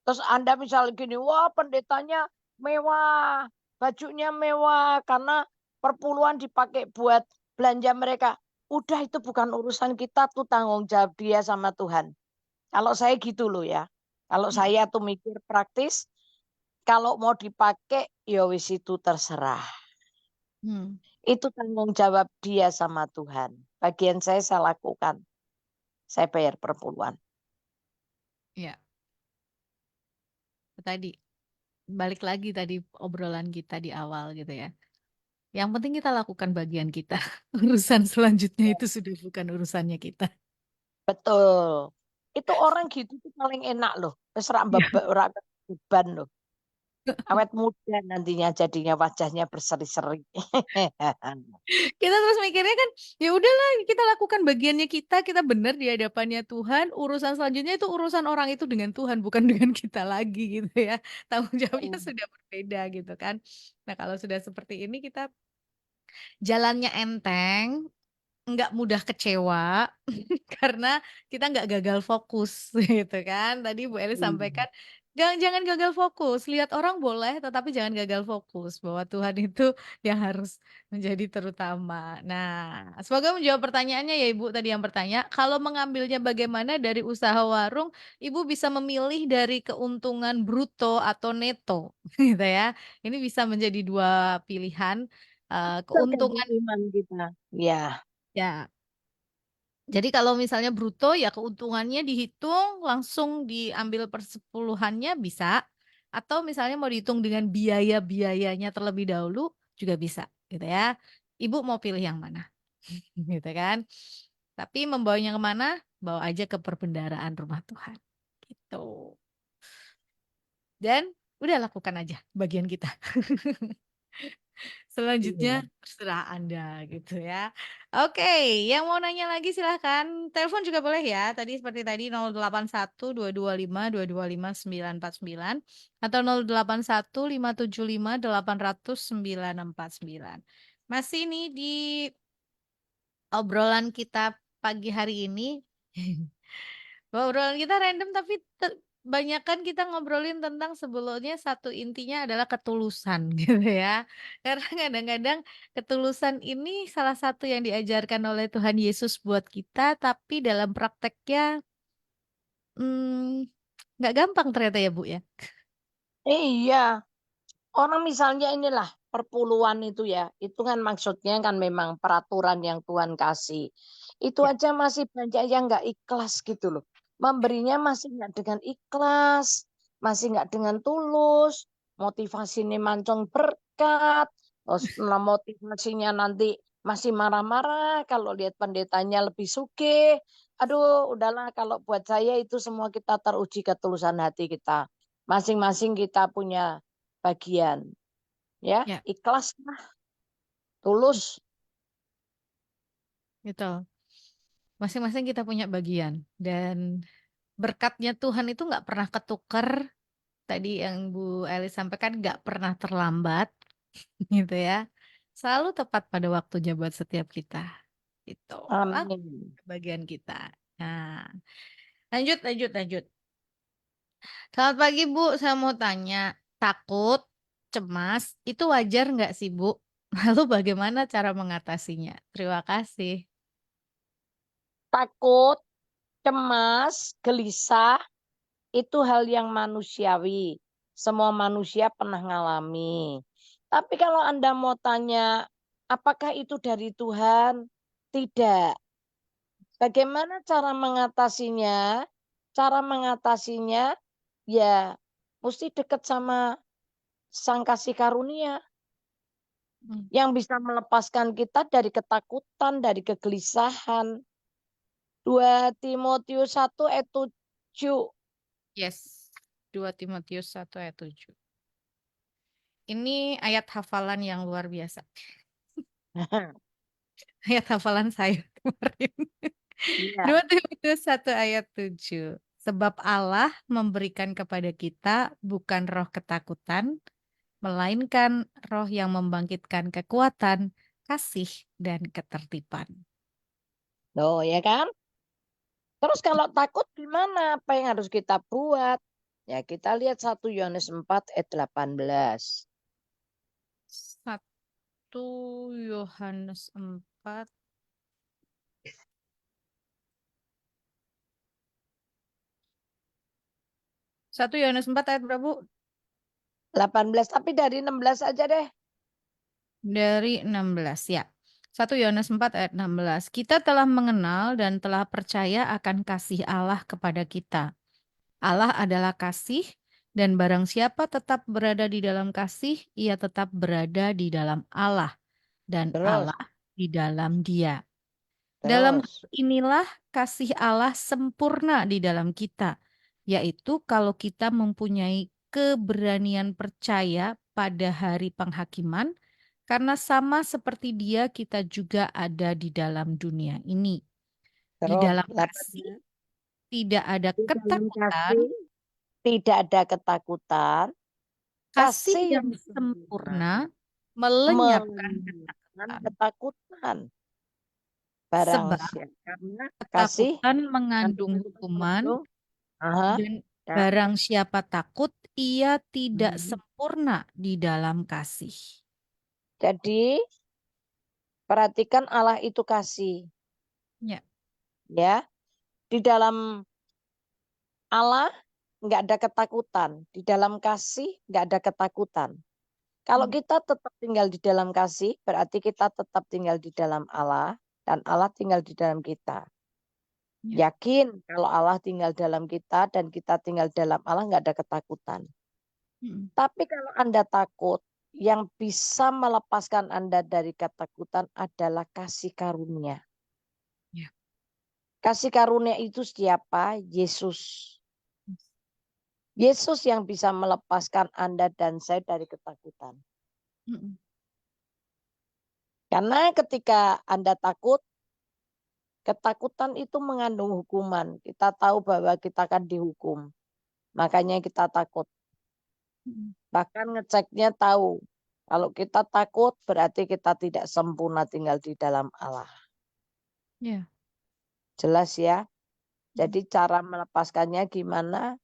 Speaker 2: Terus Anda misalnya gini, wah pendetanya mewah, bajunya mewah, karena perpuluhan dipakai buat belanja mereka. Udah itu bukan urusan kita, tuh tanggung jawab dia sama Tuhan. Kalau saya gitu loh ya. Kalau
Speaker 1: Mm.
Speaker 2: saya tuh mikir praktis, kalau mau dipakai, ya wis itu terserah.
Speaker 1: Hmm.
Speaker 2: Itu tanggung jawab dia sama Tuhan. Bagian saya lakukan. saya bayar perpuluhan.
Speaker 1: Ya, tadi balik lagi tadi obrolan kita di awal gitu ya. Yang penting kita lakukan bagian kita. Urusan selanjutnya itu sudah bukan urusannya kita.
Speaker 2: Betul. Itu orang gitu tuh paling enak loh. Wis ora ora beban loh. Awet muda nantinya jadinya wajahnya berseri-seri.
Speaker 1: Kita terus mikirnya kan, ya udahlah kita lakukan bagiannya kita benar di hadapannya Tuhan. Urusan selanjutnya itu urusan orang itu dengan Tuhan, bukan dengan kita lagi gitu ya. Tanggung jawabnya sudah berbeda gitu kan. Nah kalau sudah seperti ini kita jalannya enteng, nggak mudah kecewa karena kita nggak gagal fokus gitu kan. Tadi Bu Eli sampaikan jangan gagal fokus. Lihat orang boleh, tetapi jangan gagal fokus bahwa Tuhan itu yang harus menjadi terutama. Nah, semoga menjawab pertanyaannya ya Ibu tadi yang bertanya. Kalau mengambilnya bagaimana dari usaha warung, Ibu bisa memilih dari keuntungan bruto atau neto, gitu ya. Ini bisa menjadi dua pilihan.
Speaker 2: Tergantung
Speaker 1: Keuntungan
Speaker 2: iman kita. Ya.
Speaker 1: ya. Jadi kalau misalnya bruto ya keuntungannya dihitung langsung diambil persepuluhannya bisa. Atau misalnya mau dihitung dengan biaya-biayanya terlebih dahulu juga bisa gitu ya. Ibu mau pilih yang mana gitu kan. Tapi membawanya kemana? Bawa aja ke perbendaharaan rumah Tuhan gitu. Dan udah lakukan aja bagian kita. Selanjutnya
Speaker 2: Iya.
Speaker 1: terserah Anda gitu ya. Oke, yang mau nanya lagi silahkan. Telepon juga boleh ya. Tadi seperti tadi 081 225 225 949 atau 081 575 800 949. Masih nih di obrolan kita pagi hari ini. Obrolan kita random tapi banyakan kita ngobrolin tentang sebelumnya satu intinya adalah ketulusan gitu ya. Karena kadang-kadang ketulusan ini salah satu yang diajarkan oleh Tuhan Yesus buat kita, tapi dalam prakteknya hmm, nggak gampang ternyata ya Bu ya.
Speaker 2: Iya. Orang misalnya inilah perpuluhan itu ya. Itu kan maksudnya kan memang peraturan yang Tuhan kasih. Itu
Speaker 1: Ya,
Speaker 2: aja masih banyak yang nggak ikhlas gitu loh. Memberinya masih nggak dengan ikhlas. Masih nggak dengan tulus. Motivasinya mancung berkat. Terus motivasinya nanti masih marah-marah kalau lihat pendetanya lebih sugih. Aduh, udahlah kalau buat saya itu semua kita teruji ketulusan hati kita. Masing-masing kita punya bagian. Ya,
Speaker 1: ya,
Speaker 2: ikhlas, tulus.
Speaker 1: gitu. Masing-masing kita punya bagian dan berkatnya Tuhan itu nggak pernah ketukar. Tadi yang Bu Elis sampaikan nggak pernah terlambat. Gitu ya. Selalu tepat pada waktunya buat setiap kita. Itu. Oke,
Speaker 2: Amin.
Speaker 1: bagian kita. Nah, lanjut, lanjut, lanjut. Selamat pagi, Bu. Saya mau tanya, takut, cemas, itu wajar nggak sih, Bu? Lalu bagaimana cara mengatasinya? Terima kasih.
Speaker 2: Takut, cemas, gelisah, itu hal yang manusiawi. Semua manusia pernah ngalami. Tapi kalau Anda mau tanya, apakah itu dari Tuhan? Tidak. Bagaimana cara mengatasinya? Cara mengatasinya, ya mesti dekat sama Sang Kasih Karunia.
Speaker 1: Hmm.
Speaker 2: Yang bisa melepaskan kita dari ketakutan, dari kegelisahan. 2 Timotius 1 ayat 7.
Speaker 1: Yes. 2 Timotius 1 ayat 7. Ini ayat hafalan yang luar biasa. Ayat hafalan saya kemarin. 2
Speaker 2: Iya.
Speaker 1: Timotius 1 ayat 7. Sebab Allah memberikan kepada kita bukan roh ketakutan, melainkan roh yang membangkitkan kekuatan, kasih, dan ketertiban.
Speaker 2: Loh, ya kan? Terus kalau takut gimana? Apa yang harus kita buat? Ya, kita lihat 1 Yohanes 4 ayat 18.
Speaker 1: 1 Yohanes 4. 1 Yohanes 4 ayat berapa, Bu?
Speaker 2: 18, tapi dari 16 aja deh.
Speaker 1: Dari 16 ya. 1 Yohanes 4 ayat 16. Kita telah mengenal dan telah percaya akan kasih Allah kepada kita. Allah adalah kasih, dan barang siapa tetap berada di dalam kasih, ia tetap berada di dalam Allah, dan
Speaker 2: Terus,
Speaker 1: Allah di dalam Dia. Dalam hal inilah kasih Allah sempurna di dalam kita, yaitu kalau kita mempunyai keberanian percaya pada hari penghakiman, karena sama seperti Dia, kita juga ada di dalam dunia ini. Di
Speaker 2: terus,
Speaker 1: dalam
Speaker 2: 8.
Speaker 1: kasih tidak ada
Speaker 2: Di dalam
Speaker 1: ketakutan,
Speaker 2: kasih tidak ada ketakutan,
Speaker 1: kasih
Speaker 2: kasih
Speaker 1: yang
Speaker 2: yang sempurna
Speaker 1: sempurna melenyapkan
Speaker 2: melenyapkan
Speaker 1: ketakutan.
Speaker 2: ketakutan. Barang
Speaker 1: Sebab
Speaker 2: siapa karena kasih
Speaker 1: ketakutan
Speaker 2: dan
Speaker 1: mengandung
Speaker 2: ketakutan
Speaker 1: hukuman,
Speaker 2: mengandung, aha,
Speaker 1: dan
Speaker 2: dan
Speaker 1: barang siapa takut, ia tidak
Speaker 2: hmm.
Speaker 1: sempurna di dalam kasih.
Speaker 2: Jadi perhatikan Allah itu kasih,
Speaker 1: Ya.
Speaker 2: ya. Di dalam Allah nggak ada ketakutan, di dalam kasih nggak ada ketakutan. Kalau
Speaker 1: Hmm.
Speaker 2: kita tetap tinggal di dalam kasih, berarti kita tetap tinggal di dalam Allah dan Allah tinggal di dalam kita.
Speaker 1: Ya.
Speaker 2: Yakin kalau Allah tinggal dalam kita dan kita tinggal dalam Allah nggak ada ketakutan.
Speaker 1: Hmm.
Speaker 2: Tapi kalau Anda takut, yang bisa melepaskan Anda dari ketakutan adalah kasih karunia.
Speaker 1: Ya.
Speaker 2: Kasih karunia itu siapa? Yesus. Yesus yang bisa melepaskan Anda dan saya dari ketakutan.
Speaker 1: Hmm.
Speaker 2: Karena ketika Anda takut, ketakutan itu mengandung hukuman. Kita tahu bahwa kita akan dihukum. Makanya kita takut.
Speaker 1: Hmm.
Speaker 2: Bahkan ngeceknya tahu. Kalau kita takut berarti kita tidak sempurna tinggal di dalam Allah.
Speaker 1: Ya.
Speaker 2: Jelas ya?
Speaker 1: Hmm.
Speaker 2: Jadi cara melepaskannya gimana?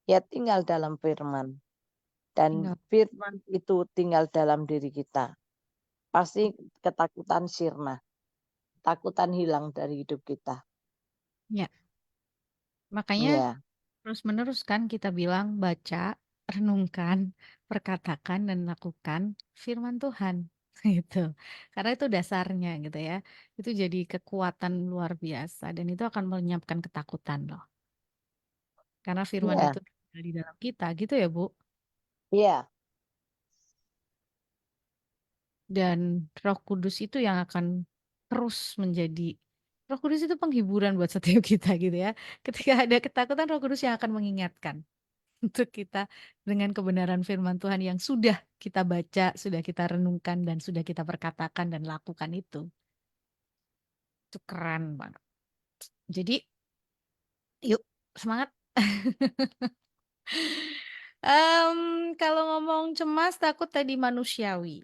Speaker 2: Ya tinggal dalam firman. Dan
Speaker 1: Tinggal.
Speaker 2: firman itu tinggal dalam diri kita. Pasti ketakutan sirna. Takutan hilang dari hidup kita.
Speaker 1: Ya. Makanya
Speaker 2: Ya.
Speaker 1: terus-menerus kan kita bilang baca, renungkan, perkatakan, dan lakukan firman Tuhan. Gitu. Karena itu dasarnya gitu ya. Itu jadi kekuatan luar biasa dan itu akan melenyapkan ketakutan loh. Karena firman
Speaker 2: Iya.
Speaker 1: itu tinggal di dalam kita gitu ya, Bu.
Speaker 2: Iya.
Speaker 1: Dan Roh Kudus itu yang akan terus menjadi Roh Kudus itu penghiburan buat setiap kita gitu ya. Ketika ada ketakutan, Roh Kudus yang akan mengingatkan untuk kita dengan kebenaran firman Tuhan yang sudah kita baca, sudah kita renungkan, dan sudah kita perkatakan dan lakukan itu. Itu keren banget. Jadi, yuk semangat. Kalau ngomong cemas, takut tadi manusiawi.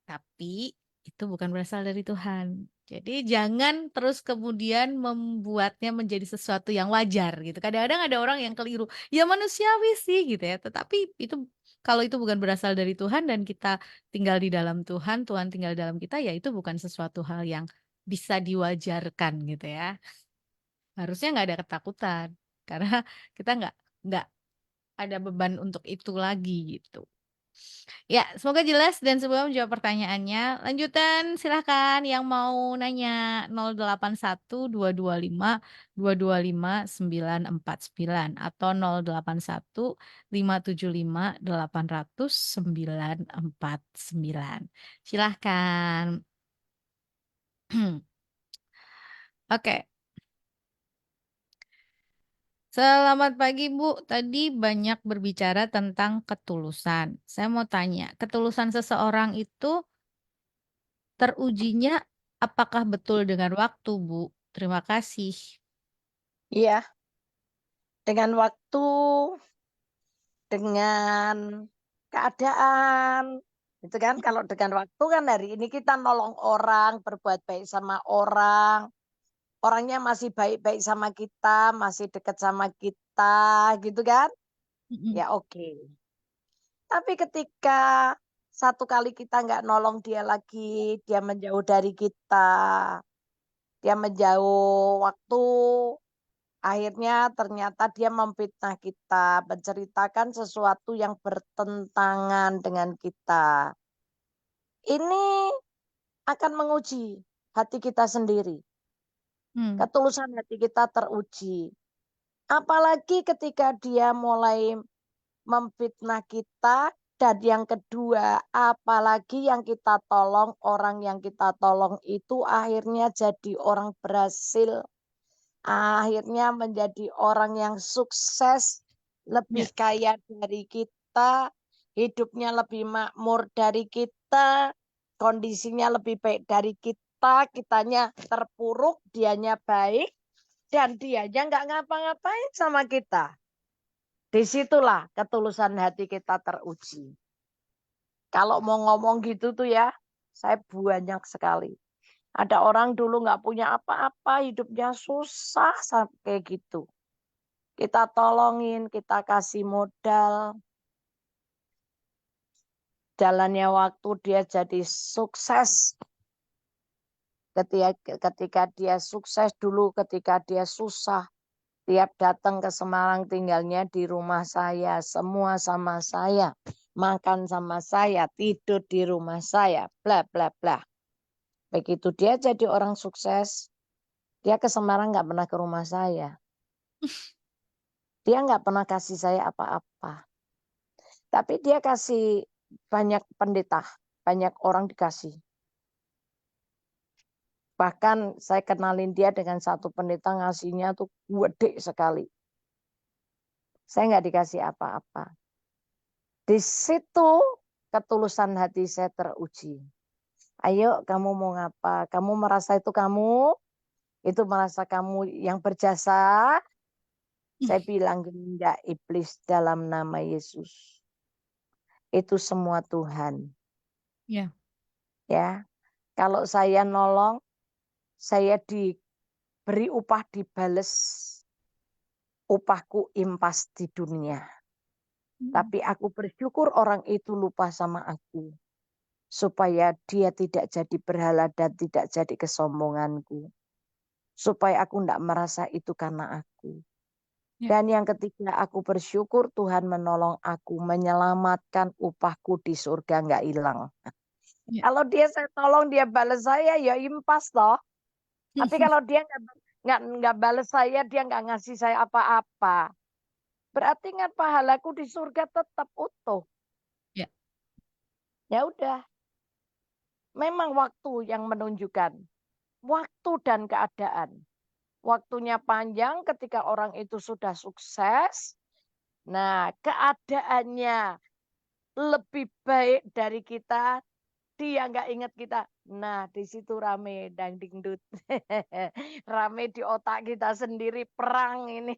Speaker 1: Tapi itu bukan berasal dari Tuhan. Jadi jangan terus kemudian membuatnya menjadi sesuatu yang wajar gitu. Kadang-kadang ada orang yang keliru, ya manusiawi sih gitu ya. Tetapi itu kalau itu bukan berasal dari Tuhan dan kita tinggal di dalam Tuhan, Tuhan tinggal dalam kita, ya itu bukan sesuatu hal yang bisa diwajarkan gitu ya. Harusnya nggak ada ketakutan karena kita nggak ada beban untuk itu lagi gitu. Ya, semoga jelas dan sebelum menjawab pertanyaannya, lanjutan silahkan yang mau nanya 081225 225 949 atau 081575 800 949. Silahkan. Oke, selamat pagi Bu. Tadi banyak berbicara tentang ketulusan. Saya mau tanya, ketulusan seseorang itu terujinya apakah betul dengan waktu, Bu? Terima kasih.
Speaker 2: Iya. Dengan waktu, dengan keadaan. Itu kan kalau dengan waktu kan hari ini kita nolong orang, berbuat baik sama orang. Orangnya masih baik-baik sama kita, masih dekat sama kita, gitu kan?
Speaker 1: Mhm.
Speaker 2: Ya oke. Tapi ketika satu kali kita nggak nolong dia lagi, dia menjauh dari kita, dia menjauh waktu, akhirnya ternyata dia memfitnah kita, menceritakan sesuatu yang bertentangan dengan kita. Ini akan menguji. hati kita sendiri. Ketulusan hati kita teruji. Apalagi ketika dia mulai memfitnah kita. Dan yang kedua, apalagi yang kita tolong, orang yang kita tolong itu akhirnya jadi orang berhasil. Akhirnya menjadi orang yang sukses, lebih kaya dari kita, hidupnya lebih makmur dari kita, kondisinya lebih baik dari kita, kitanya terpuruk, dianya baik, dan dianya nggak ngapa-ngapain sama kita. Disitulah ketulusan hati kita teruji. Kalau mau ngomong gitu tuh ya, saya banyak sekali. Ada orang dulu nggak punya apa-apa, hidupnya susah sampai kayak gitu. Kita tolongin, kita kasih modal. Jalannya waktu dia jadi sukses. Ketika dia sukses dulu, ketika dia susah. Tiap datang ke Semarang tinggalnya di rumah saya, semua sama saya, makan sama saya, tidur di rumah saya, bla bla bla. Begitu dia jadi orang sukses, dia ke Semarang nggak pernah ke rumah saya. Dia nggak pernah kasih saya apa-apa. Tapi dia kasih banyak pendeta, banyak orang dikasih. Bahkan saya kenalin dia dengan satu pendeta ngasihnya tuh gede sekali. Saya nggak dikasih apa-apa. Di situ ketulusan hati saya teruji. Ayo kamu mau ngapa? Kamu merasa itu merasa kamu yang berjasa. Saya bilang enggak, iblis, dalam nama Yesus. Itu semua Tuhan.
Speaker 1: Ya.
Speaker 2: Ya. Kalau saya nolong, saya diberi upah dibales. Upahku impas di dunia. Tapi aku bersyukur orang itu lupa sama aku. Supaya dia tidak jadi berhala dan tidak jadi kesombonganku. Supaya aku tidak merasa itu karena aku. Dan yang ketiga, aku bersyukur Tuhan menolong aku, menyelamatkan upahku di surga nggak hilang. Kalau dia saya tolong, dia balas saya, ya impas toh. Tapi kalau dia nggak balas saya, dia nggak ngasih saya apa-apa. Berarti kan pahalaku di surga tetap utuh. Ya udah. Memang waktu yang menunjukkan. Waktu dan keadaan. Waktunya panjang ketika orang itu sudah sukses. Nah, keadaannya lebih baik dari kita. Dia nggak ingat kita. Nah, di situ rame dangdingdut. Rame di otak kita sendiri, perang ini.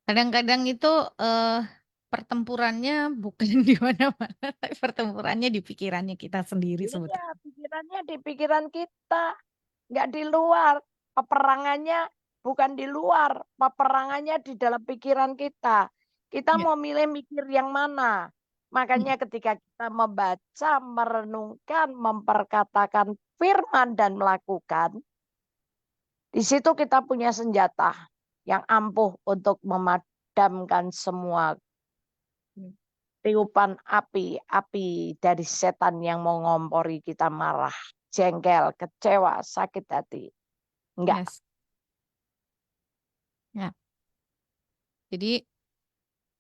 Speaker 1: Kadang-kadang itu pertempurannya bukan di mana-mana, tapi pertempurannya di pikirannya kita sendiri
Speaker 2: Iya,
Speaker 1: sebetulnya.
Speaker 2: pikirannya di pikiran kita. Nggak di luar. Peperangannya bukan di luar. Peperangannya di dalam pikiran kita. Kita mau milih mikir yang mana. Makanya ketika kita membaca, merenungkan, memperkatakan firman dan melakukan. Di situ kita punya senjata yang ampuh untuk memadamkan semua tiupan api dari setan yang mau ngompori kita marah, jengkel, kecewa, sakit hati. Enggak.
Speaker 1: Ya. Jadi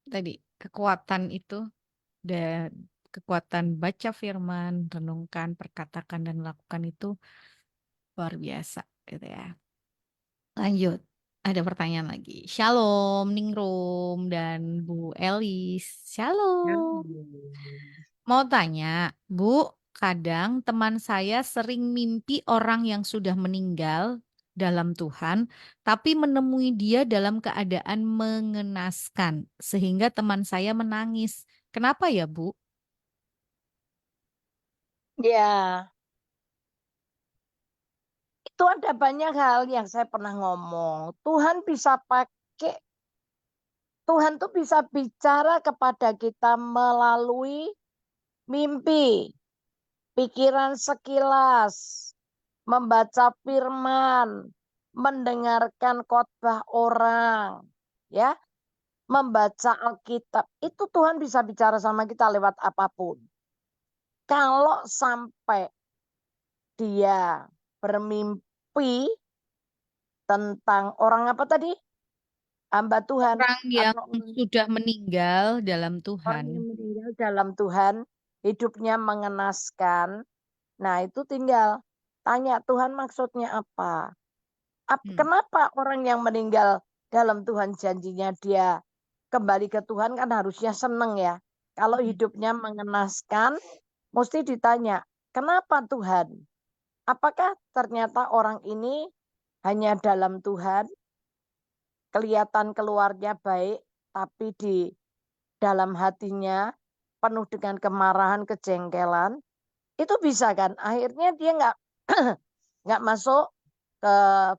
Speaker 1: tadi kekuatan itu dan kekuatan baca firman, renungkan, perkatakan dan lakukan itu luar biasa gitu ya. Lanjut. Ada pertanyaan lagi. Shalom, Ningrum dan Bu Elis. Shalom. Mau tanya, Bu, kadang teman saya sering mimpi orang yang sudah meninggal dalam Tuhan, tapi menemui dia dalam keadaan mengenaskan, sehingga teman saya menangis. Kenapa ya, Bu?
Speaker 2: Ya, itu ada banyak hal yang saya pernah ngomong. Tuhan tuh bisa bicara kepada kita melalui mimpi, pikiran sekilas, membaca firman, mendengarkan khotbah orang, ya, membaca Alkitab. Itu Tuhan bisa bicara sama kita lewat apapun. Kalau sampai dia bermimpi tentang orang apa tadi? Hamba Tuhan
Speaker 1: Orang yang
Speaker 2: atau orang
Speaker 1: sudah meninggal dalam
Speaker 2: yang
Speaker 1: Tuhan.
Speaker 2: meninggal dalam Tuhan, hidupnya mengenaskan. Nah, itu tinggal tanya Tuhan maksudnya apa? Kenapa orang yang meninggal dalam Tuhan janjinya dia kembali ke Tuhan kan harusnya seneng ya. Kalau hidupnya mengenaskan, mesti ditanya, kenapa Tuhan? Apakah ternyata orang ini hanya dalam Tuhan, kelihatan keluarnya baik, tapi di dalam hatinya penuh dengan kemarahan, kejengkelan, itu bisa kan? Akhirnya dia nggak masuk ke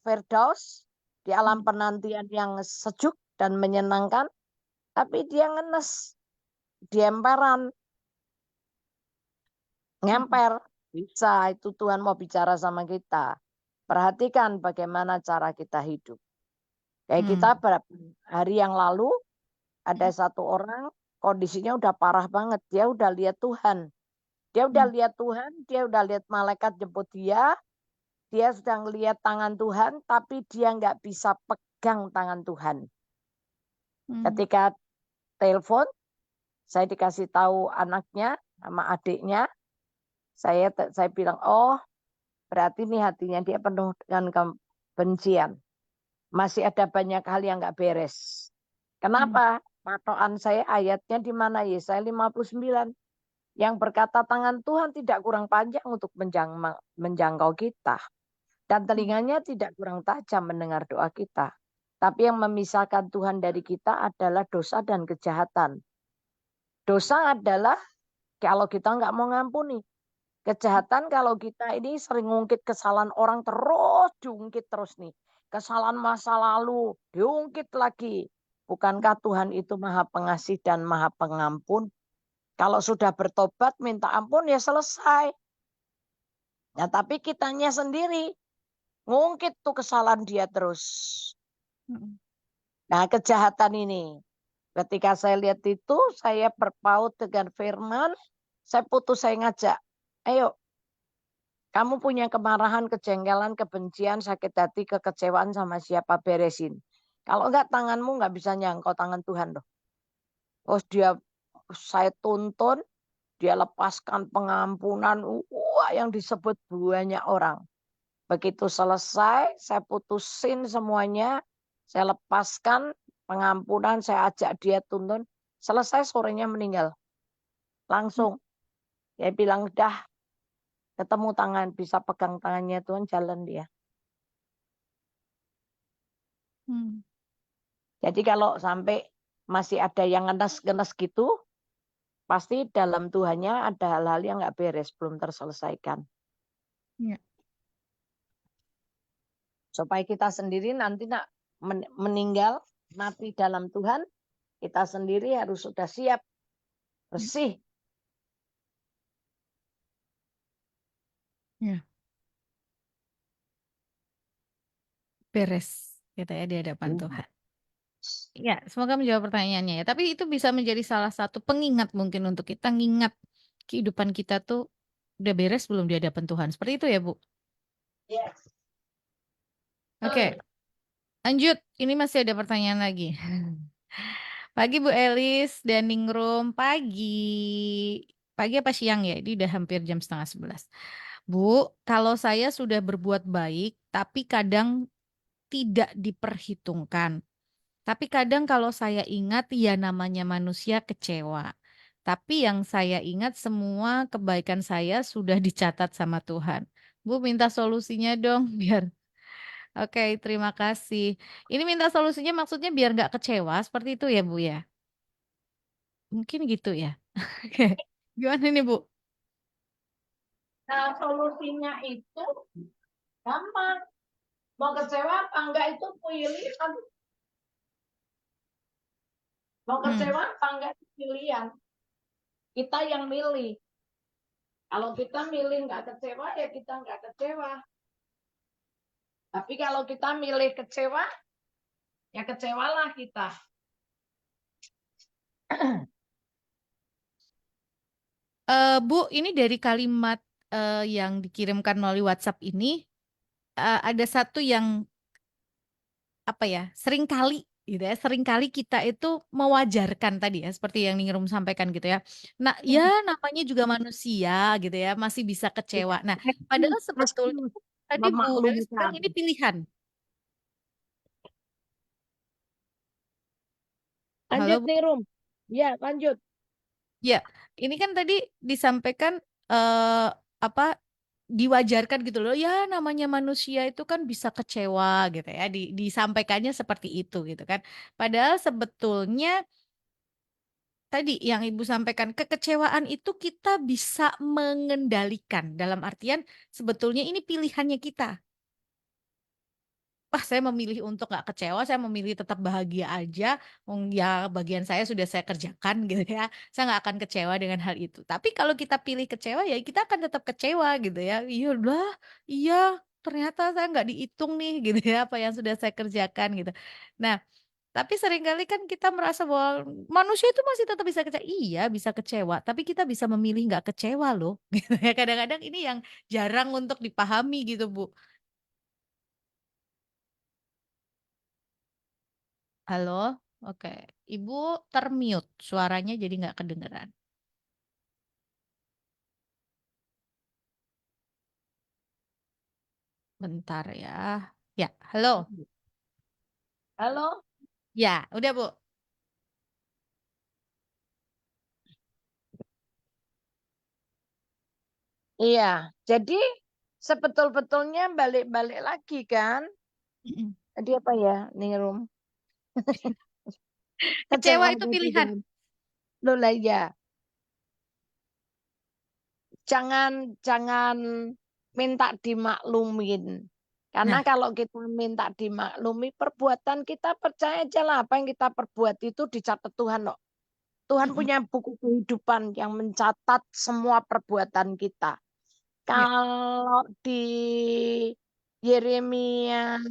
Speaker 2: Firdaus di alam penantian yang sejuk dan menyenangkan, tapi dia ngenes di emperan, ngemper. Bisa, itu Tuhan mau bicara sama kita. Perhatikan bagaimana cara kita hidup. Kayak kita hari yang lalu ada satu orang kondisinya udah parah banget. Dia udah lihat Tuhan. Dia udah lihat Tuhan, dia udah lihat malaikat jemput dia. Dia sudah ngelihat tangan Tuhan, tapi dia nggak bisa pegang tangan Tuhan. Ketika telepon, saya dikasih tahu anaknya sama adiknya. Saya bilang, oh berarti nih hatinya dia penuh dengan kebencian. Masih ada banyak hal yang nggak beres. Kenapa? Patokan saya ayatnya di mana? Yesaya 59. Yang berkata tangan Tuhan tidak kurang panjang untuk menjangkau kita. Dan telinganya tidak kurang tajam mendengar doa kita. Tapi yang memisahkan Tuhan dari kita adalah dosa dan kejahatan. Dosa adalah kalau kita nggak mau ngampuni. Kejahatan kalau kita ini sering ngungkit kesalahan orang terus, diungkit terus nih. Kesalahan masa lalu, diungkit lagi. Bukankah Tuhan itu maha pengasih dan maha pengampun? Kalau sudah bertobat, minta ampun ya selesai. Nah, tapi kitanya sendiri ngungkit tuh kesalahan dia terus. Nah, kejahatan ini. Ketika saya lihat itu, saya berpaut dengan firman, saya ngajak. Ayo, kamu punya kemarahan, kejengkelan, kebencian, sakit hati, kekecewaan sama siapa, beresin. Kalau enggak, tanganmu enggak bisa nyangkau tangan Tuhan loh. Terus saya tuntun, dia lepaskan pengampunan, yang disebut banyak orang. Begitu selesai, saya putusin semuanya, saya lepaskan pengampunan, saya ajak dia tuntun. Selesai sorenya meninggal. Langsung. Dia bilang, dah ketemu tangan, bisa pegang tangannya Tuhan, jalan dia. Jadi kalau sampai masih ada yang ngenes-ngenes gitu, pasti dalam Tuhannya ada hal-hal yang nggak beres, belum terselesaikan.
Speaker 1: Ya.
Speaker 2: Supaya kita sendiri nanti meninggal, mati dalam Tuhan, kita sendiri harus sudah siap, bersih.
Speaker 1: Ya. Beres gitu ya di hadapan Tuhan. Ya, semoga menjawab pertanyaannya ya. Tapi itu bisa menjadi salah satu pengingat mungkin untuk kita ngingat kehidupan kita tuh udah beres belum di hadapan Tuhan. Seperti itu ya, Bu?
Speaker 2: Yes.
Speaker 1: Oke. Lanjut, ini masih ada pertanyaan lagi. Pagi Bu Elis dan Ningrum, pagi. Pagi apa siang ya? Ini udah hampir jam 10:30. Bu, kalau saya sudah berbuat baik, tapi kadang tidak diperhitungkan. Tapi kadang kalau saya ingat, ya namanya manusia kecewa. Tapi yang saya ingat semua kebaikan saya sudah dicatat sama Tuhan. Bu, minta solusinya dong biar. Oke, terima kasih. Ini minta solusinya maksudnya biar nggak kecewa, seperti itu ya Bu ya? Mungkin gitu ya. Oke, gimana nih Bu?
Speaker 2: Nah, solusinya itu gampang. Mau kecewa apa enggak itu pilihan. Mau kecewa apa enggak itu pilihan. Kita yang milih. Kalau kita milih nggak kecewa, ya kita nggak kecewa. Tapi kalau kita milih kecewa, ya kecewalah kita.
Speaker 1: Bu, ini dari kalimat yang dikirimkan melalui WhatsApp ini ada satu yang apa ya, seringkali gitu ya, seringkali kita itu mewajarkan tadi ya, seperti yang Ningrum sampaikan gitu ya. Nah, ya namanya juga manusia gitu ya, masih bisa kecewa. Nah, padahal
Speaker 2: Pasti
Speaker 1: sebetulnya tadi Bu Elis bilang
Speaker 2: memaklumkan.
Speaker 1: ini pilihan. Halo
Speaker 2: Lanjut
Speaker 1: Bu.
Speaker 2: nih, Rum. Ya, lanjut.
Speaker 1: Ya, ini kan tadi disampaikan apa diwajarkan gitu loh. Ya, namanya manusia itu kan bisa kecewa gitu ya. Disampaikannya seperti itu gitu kan. Padahal sebetulnya tadi yang Ibu sampaikan, kekecewaan itu kita bisa mengendalikan. Dalam artian sebetulnya ini pilihannya kita. Wah, saya memilih untuk nggak kecewa, saya memilih tetap bahagia aja. Ya bagian saya sudah saya kerjakan gitu ya. Saya nggak akan kecewa dengan hal itu. Tapi kalau kita pilih kecewa ya kita akan tetap kecewa gitu ya. Iya lah, iya ternyata saya nggak dihitung nih gitu ya apa yang sudah saya kerjakan gitu. Nah, tapi seringkali kan kita merasa bahwa manusia itu masih tetap bisa kecewa. Iya, bisa kecewa, tapi kita bisa memilih nggak kecewa loh. Gitu ya. Kadang-kadang ini yang jarang untuk dipahami gitu, Bu. Halo? Oke. Ibu termute, suaranya jadi nggak kedengeran. Bentar ya. Ya, halo.
Speaker 2: Halo?
Speaker 1: Ya, udah Bu.
Speaker 2: Iya, jadi sebetul-betulnya balik-balik lagi kan.
Speaker 1: Mm-mm.
Speaker 2: Tadi apa ya, nih, Rum?
Speaker 1: Kecewa
Speaker 2: Kecewa
Speaker 1: itu
Speaker 2: tadi
Speaker 1: pilihan.
Speaker 2: kan. Loh lah ya, jangan minta dimaklumin. Karena
Speaker 1: Nah,
Speaker 2: kalau kita minta dimaklumi, perbuatan kita percaya aja lah apa yang kita perbuat itu dicatat Tuhan loh. Tuhan
Speaker 1: mm-mm.
Speaker 2: punya buku kehidupan yang mencatat semua perbuatan kita.
Speaker 1: Ya,
Speaker 2: Kalau di Yeremia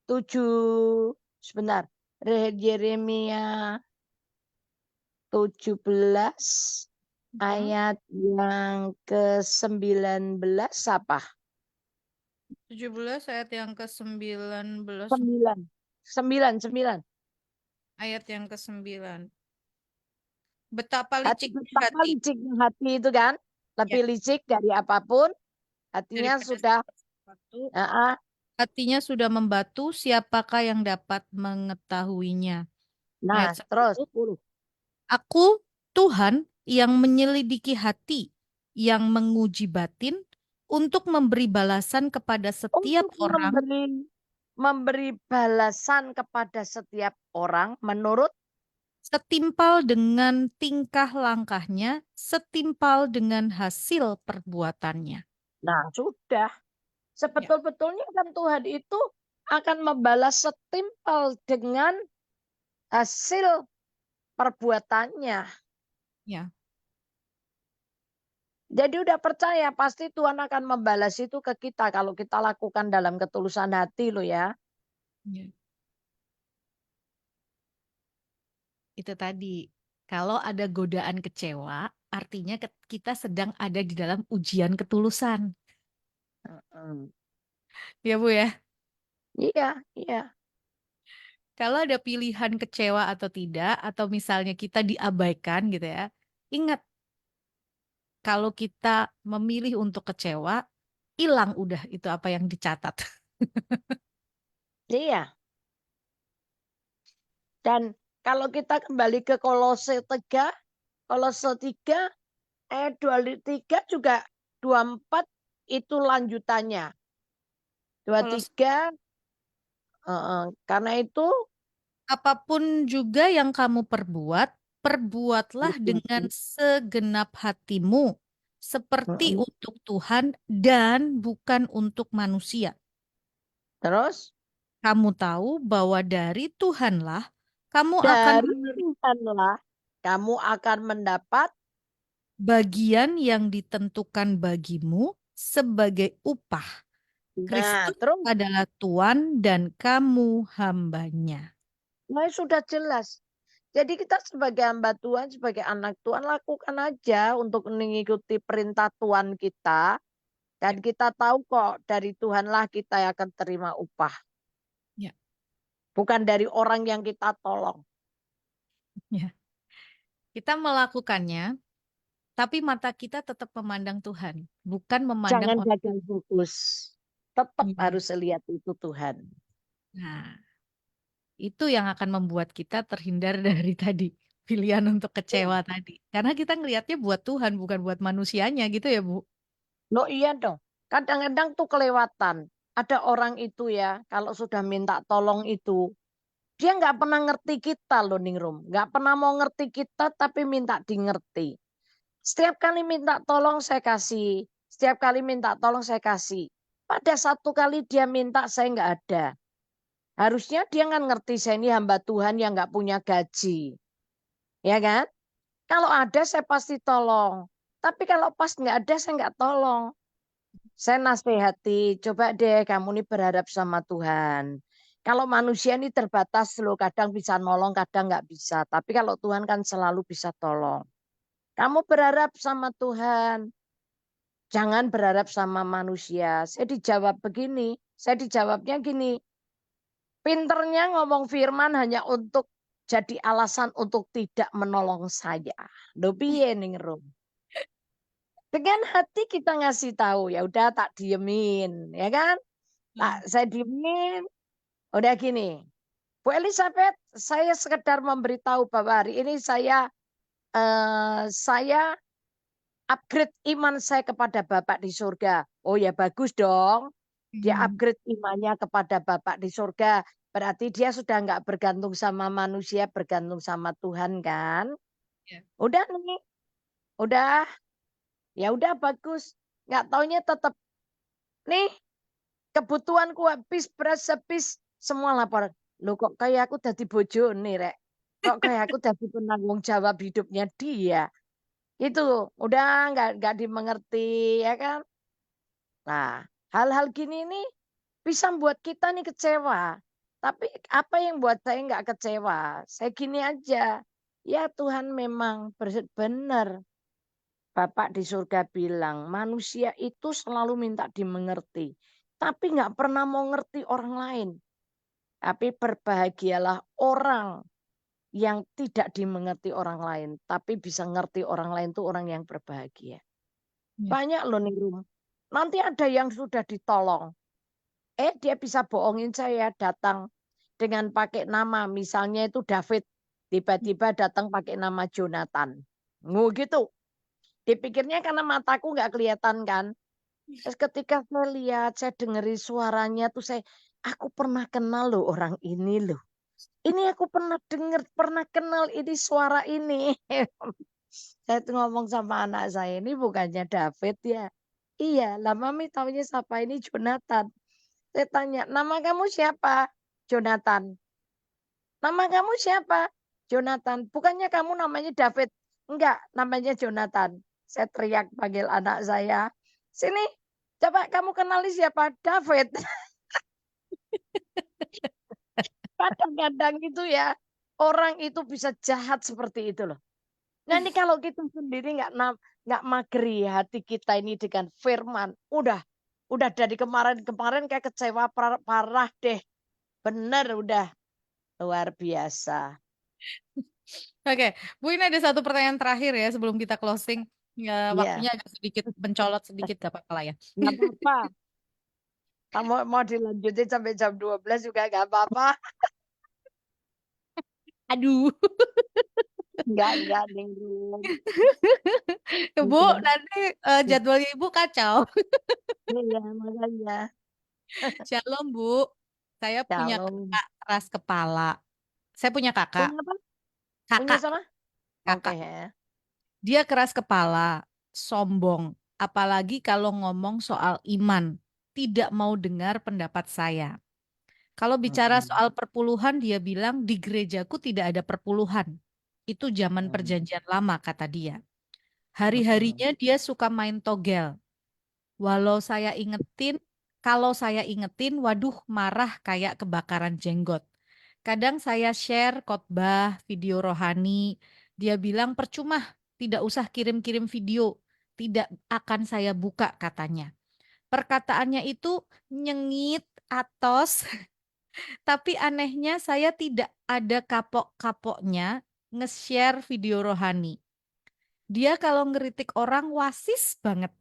Speaker 2: 7, sebentar, Yeremia 17
Speaker 1: mm-mm.
Speaker 2: ayat yang ke-19 apa?
Speaker 1: 17 ayat yang ke-19.
Speaker 2: 9. 9, 9.
Speaker 1: Ayat yang ke-9. Betapa
Speaker 2: Hati
Speaker 1: liciknya
Speaker 2: betapa
Speaker 1: hati.
Speaker 2: liciknya hati itu kan?
Speaker 1: Ya,
Speaker 2: Lebih licik dari apapun. Hatinya
Speaker 1: daripada
Speaker 2: sudah,
Speaker 1: sesuatu.
Speaker 2: uh,
Speaker 1: Hatinya sudah membatu, siapakah yang dapat mengetahuinya?
Speaker 2: nah
Speaker 1: Ayat
Speaker 2: terus
Speaker 1: 10.
Speaker 2: 10.
Speaker 1: Aku, Tuhan, yang menyelidiki hati, yang menguji batin, untuk memberi balasan kepada setiap
Speaker 2: Untuk
Speaker 1: orang
Speaker 2: memberi balasan kepada setiap orang menurut,
Speaker 1: setimpal dengan tingkah langkahnya, setimpal dengan hasil perbuatannya.
Speaker 2: nah sudah.
Speaker 1: Ya,
Speaker 2: Sebetul-betulnya kan Tuhan itu akan membalas setimpal dengan hasil perbuatannya.
Speaker 1: ya,
Speaker 2: Jadi udah percaya pasti Tuhan akan membalas itu ke kita kalau kita lakukan dalam ketulusan hati loh ya.
Speaker 1: ya. Itu tadi. Kalau ada godaan kecewa, artinya kita sedang ada di dalam ujian ketulusan.
Speaker 2: Mm.
Speaker 1: Ya, Bu ya.
Speaker 2: Iya, iya.
Speaker 1: Kalau ada pilihan kecewa atau tidak, atau misalnya kita diabaikan gitu ya, ingat kalau kita memilih untuk kecewa, hilang udah itu apa yang dicatat.
Speaker 2: Iya. Dan kalau kita kembali ke Kolose 3, Kolose 3 ayat 23 juga 24 itu lanjutannya.
Speaker 1: Kalau
Speaker 2: 23, karena itu
Speaker 1: apapun juga yang kamu perbuat, perbuatlah dengan segenap hatimu, seperti
Speaker 2: Mm-mm.
Speaker 1: untuk Tuhan dan bukan untuk manusia.
Speaker 2: Terus
Speaker 1: Kamu tahu bahwa dari Tuhanlah kamu akan
Speaker 2: dari
Speaker 1: menerima
Speaker 2: Tuhanlah kamu akan mendapat.
Speaker 1: bagian yang ditentukan bagimu sebagai upah.
Speaker 2: Nah,
Speaker 1: Kristus
Speaker 2: terus
Speaker 1: adalah Tuhan dan kamu hambanya.
Speaker 2: nah, sudah jelas. Jadi kita sebagai hamba Tuhan, sebagai anak Tuhan, lakukan aja untuk mengikuti perintah Tuhan kita. Dan
Speaker 1: Ya,
Speaker 2: kita tahu kok dari Tuhanlah kita yang akan terima upah.
Speaker 1: ya,
Speaker 2: Bukan dari orang yang kita tolong.
Speaker 1: ya. Kita melakukannya, tapi mata kita tetap memandang Tuhan, bukan memandang
Speaker 2: Jangan
Speaker 1: orang.
Speaker 2: gagal fokus. Tetap
Speaker 1: Iya.
Speaker 2: harus lihat itu Tuhan.
Speaker 1: Nah, itu yang akan membuat kita terhindar dari tadi pilihan untuk kecewa tadi. Karena kita ngelihatnya buat Tuhan, bukan buat manusianya gitu ya, Bu.
Speaker 2: Loh iya dong. Kadang-kadang tuh kelewatan. Ada orang itu ya, kalau sudah minta tolong itu, dia nggak pernah ngerti kita loh Ningrum. Nggak pernah mau ngerti kita, tapi minta di ngerti. Setiap kali minta tolong saya kasih. Setiap kali minta tolong saya kasih. Pada satu kali dia minta saya nggak ada. Harusnya dia kan ngerti saya ini hamba Tuhan yang nggak punya gaji. Ya kan? Kalau ada saya pasti tolong. Tapi kalau pas nggak ada saya nggak tolong. Saya nasihati, coba deh kamu ini berharap sama Tuhan. Kalau manusia ini terbatas loh, kadang bisa nolong, kadang nggak bisa. Tapi kalau Tuhan kan selalu bisa tolong. Kamu berharap sama Tuhan, jangan berharap sama manusia. Saya dijawab begini, saya dijawabnya gini. Pinternya ngomong firman hanya untuk jadi alasan untuk tidak menolong saya. Loh piye ning Rum? Dengan hati kita ngasih tahu, ya udah tak diemin, ya kan? Saya diemin, udah gini. Bu Elizabeth, saya sekedar memberitahu bahwa hari ini saya upgrade iman saya kepada Bapak di surga. Oh ya bagus dong. Dia upgrade imannya kepada Bapak di surga. Berarti dia sudah nggak bergantung sama manusia, bergantung sama Tuhan kan?
Speaker 1: Ya.
Speaker 2: Udah nih, udah. Ya udah bagus. Nggak taunya tetap nih kebutuhanku habis, beras habis, semua lapor. Loh kok kayak aku dadi bojone rek. Kok kayak aku dadi penanggung jawab hidupnya dia. Itu udah nggak dimengerti ya kan. Nah, hal-hal gini nih bisa buat kita nih kecewa. Tapi apa yang buat saya nggak kecewa? Saya gini aja. Ya Tuhan memang benar. Bapak di surga bilang manusia itu selalu minta dimengerti. Tapi nggak pernah mau ngerti orang lain. Tapi berbahagialah orang yang tidak dimengerti orang lain. Tapi bisa ngerti orang lain itu orang yang berbahagia.
Speaker 1: Ya.
Speaker 2: Banyak loh nih Rum. Nanti ada yang sudah ditolong. Dia bisa bohongin saya datang dengan pakai nama. Misalnya itu David. Tiba-tiba datang pakai nama Jonathan. Gitu. Dipikirnya karena mataku nggak kelihatan kan. Terus ketika saya lihat, saya dengerin suaranya tuh aku pernah kenal loh orang ini loh. Ini aku pernah dengar, pernah kenal ini suara ini. Saya tuh ngomong sama anak saya, ini bukannya David ya? Iya, lah Mami taunya siapa ini Jonathan. Saya tanya, nama kamu siapa? Jonathan. Nama kamu siapa? Jonathan. Bukannya kamu namanya David? Enggak, namanya Jonathan. Saya teriak panggil anak saya. Sini, coba kamu kenali siapa? David. Kadang-kadang itu ya, orang itu bisa jahat seperti itu loh. Nah ini kalau kita sendiri nggak mageri hati kita ini dengan firman, udah dari kemarin kayak kecewa parah deh. Bener udah luar biasa.
Speaker 1: Oke, Bu, ini ada satu pertanyaan terakhir ya sebelum kita closing. Ya,
Speaker 2: Iya,
Speaker 1: waktunya agak sedikit mencolot sedikit, gak apa-apa lah ya.
Speaker 2: nggak apa-apa. Kamu mau dilanjutin sampai jam 12 juga nggak apa-apa.
Speaker 1: Aduh,
Speaker 2: Enggak, Ningrum.
Speaker 1: Bu,
Speaker 2: Iya,
Speaker 1: nanti jadwalnya Ibu kacau.
Speaker 2: iya, makanya.
Speaker 1: Shalom, Bu. Saya punya
Speaker 2: Shalom.
Speaker 1: kakak keras kepala. Saya punya kakak,
Speaker 2: Punya apa? Punya
Speaker 1: kakak,
Speaker 2: sama? Oke.
Speaker 1: kakak. Dia keras kepala, sombong. Apalagi kalau ngomong soal iman, tidak mau dengar pendapat saya. Kalau bicara soal perpuluhan, dia bilang di gerejaku tidak ada perpuluhan. Itu zaman perjanjian lama, kata dia. Hari-harinya dia suka main togel. Kalau saya ingetin, waduh marah kayak kebakaran jenggot. Kadang saya share khotbah, video rohani. Dia bilang percuma, tidak usah kirim-kirim video. Tidak akan saya buka katanya. Perkataannya itu nyengit, atos, tapi anehnya saya tidak ada kapok-kapoknya nge-share video rohani. Dia kalau ngeritik orang wasis banget.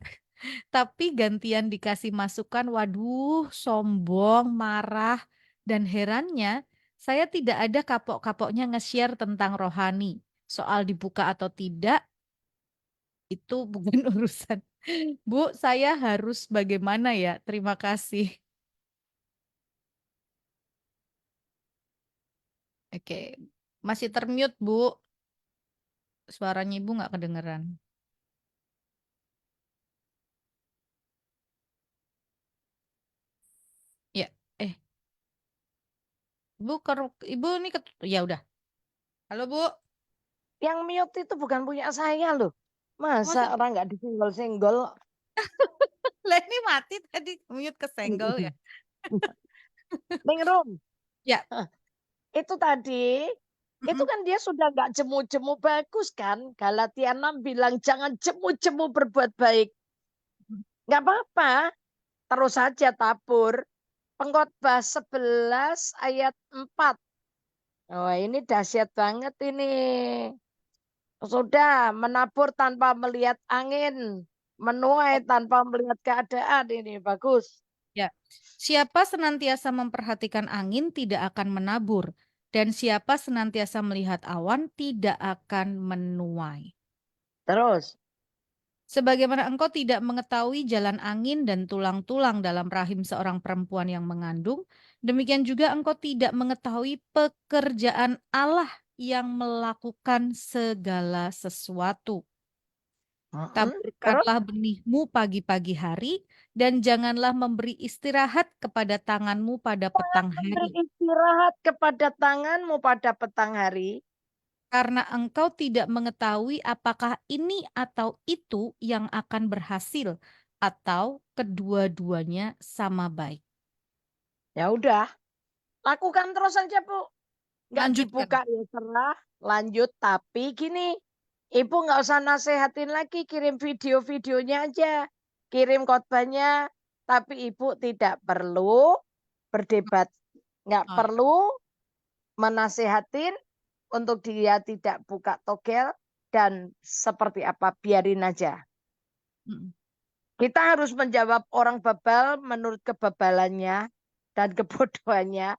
Speaker 1: Tapi gantian dikasih masukan, waduh, sombong, marah, dan herannya saya tidak ada kapok-kapoknya nge-share tentang rohani. Soal dibuka atau tidak, itu bukan urusan. Bu, saya harus bagaimana ya? Terima kasih. Oke, masih termute, Bu. Suaranya Ibu nggak kedengeran. Ya, Bu, Ibu ini ya udah. Halo, Bu.
Speaker 2: Yang mute itu bukan punya saya loh. Masa
Speaker 1: Masa
Speaker 2: orang nggak disenggol-senggol?
Speaker 1: lah ini mati tadi mute kesenggol ya?
Speaker 2: Ningrum,
Speaker 1: Ya.
Speaker 2: itu tadi, itu kan dia sudah nggak jemu-jemu bagus kan? Galatia 6 bilang jangan jemu-jemu berbuat baik. Nggak apa-apa, terus saja tabur. Pengkhotbah 11 ayat 4. Oh, ini dahsyat banget ini. Sudah menabur tanpa melihat angin, menuai tanpa melihat keadaan, ini bagus.
Speaker 1: Ya, siapa senantiasa memperhatikan angin tidak akan menabur, dan siapa senantiasa melihat awan tidak akan menuai.
Speaker 2: Terus,
Speaker 1: Sebagaimana engkau tidak mengetahui jalan angin dan tulang-tulang dalam rahim seorang perempuan yang mengandung, demikian juga engkau tidak mengetahui pekerjaan Allah yang melakukan segala sesuatu.
Speaker 2: terus
Speaker 1: Taburkanlah benihmu pagi-pagi hari, dan janganlah memberi istirahat kepada tanganmu pada petang hari.
Speaker 2: beristirahat kepada tanganmu pada petang hari.
Speaker 1: Karena engkau tidak mengetahui apakah ini atau itu yang akan berhasil, atau kedua-duanya sama baik.
Speaker 2: Ya udah, lakukan terus saja, Bu. Nggak
Speaker 1: Lanjutkan.
Speaker 2: dibuka ya serah, lanjut. Tapi gini, Ibu nggak usah nasehatin lagi, kirim video-videonya aja. Kirim khotbahnya, tapi Ibu tidak perlu berdebat. Nggak
Speaker 1: Oh, ya.
Speaker 2: perlu menasehatin untuk dia tidak buka togel dan seperti apa, biarin aja.
Speaker 1: Mm.
Speaker 2: Kita harus menjawab orang bebal menurut kebebalannya dan kebodohannya.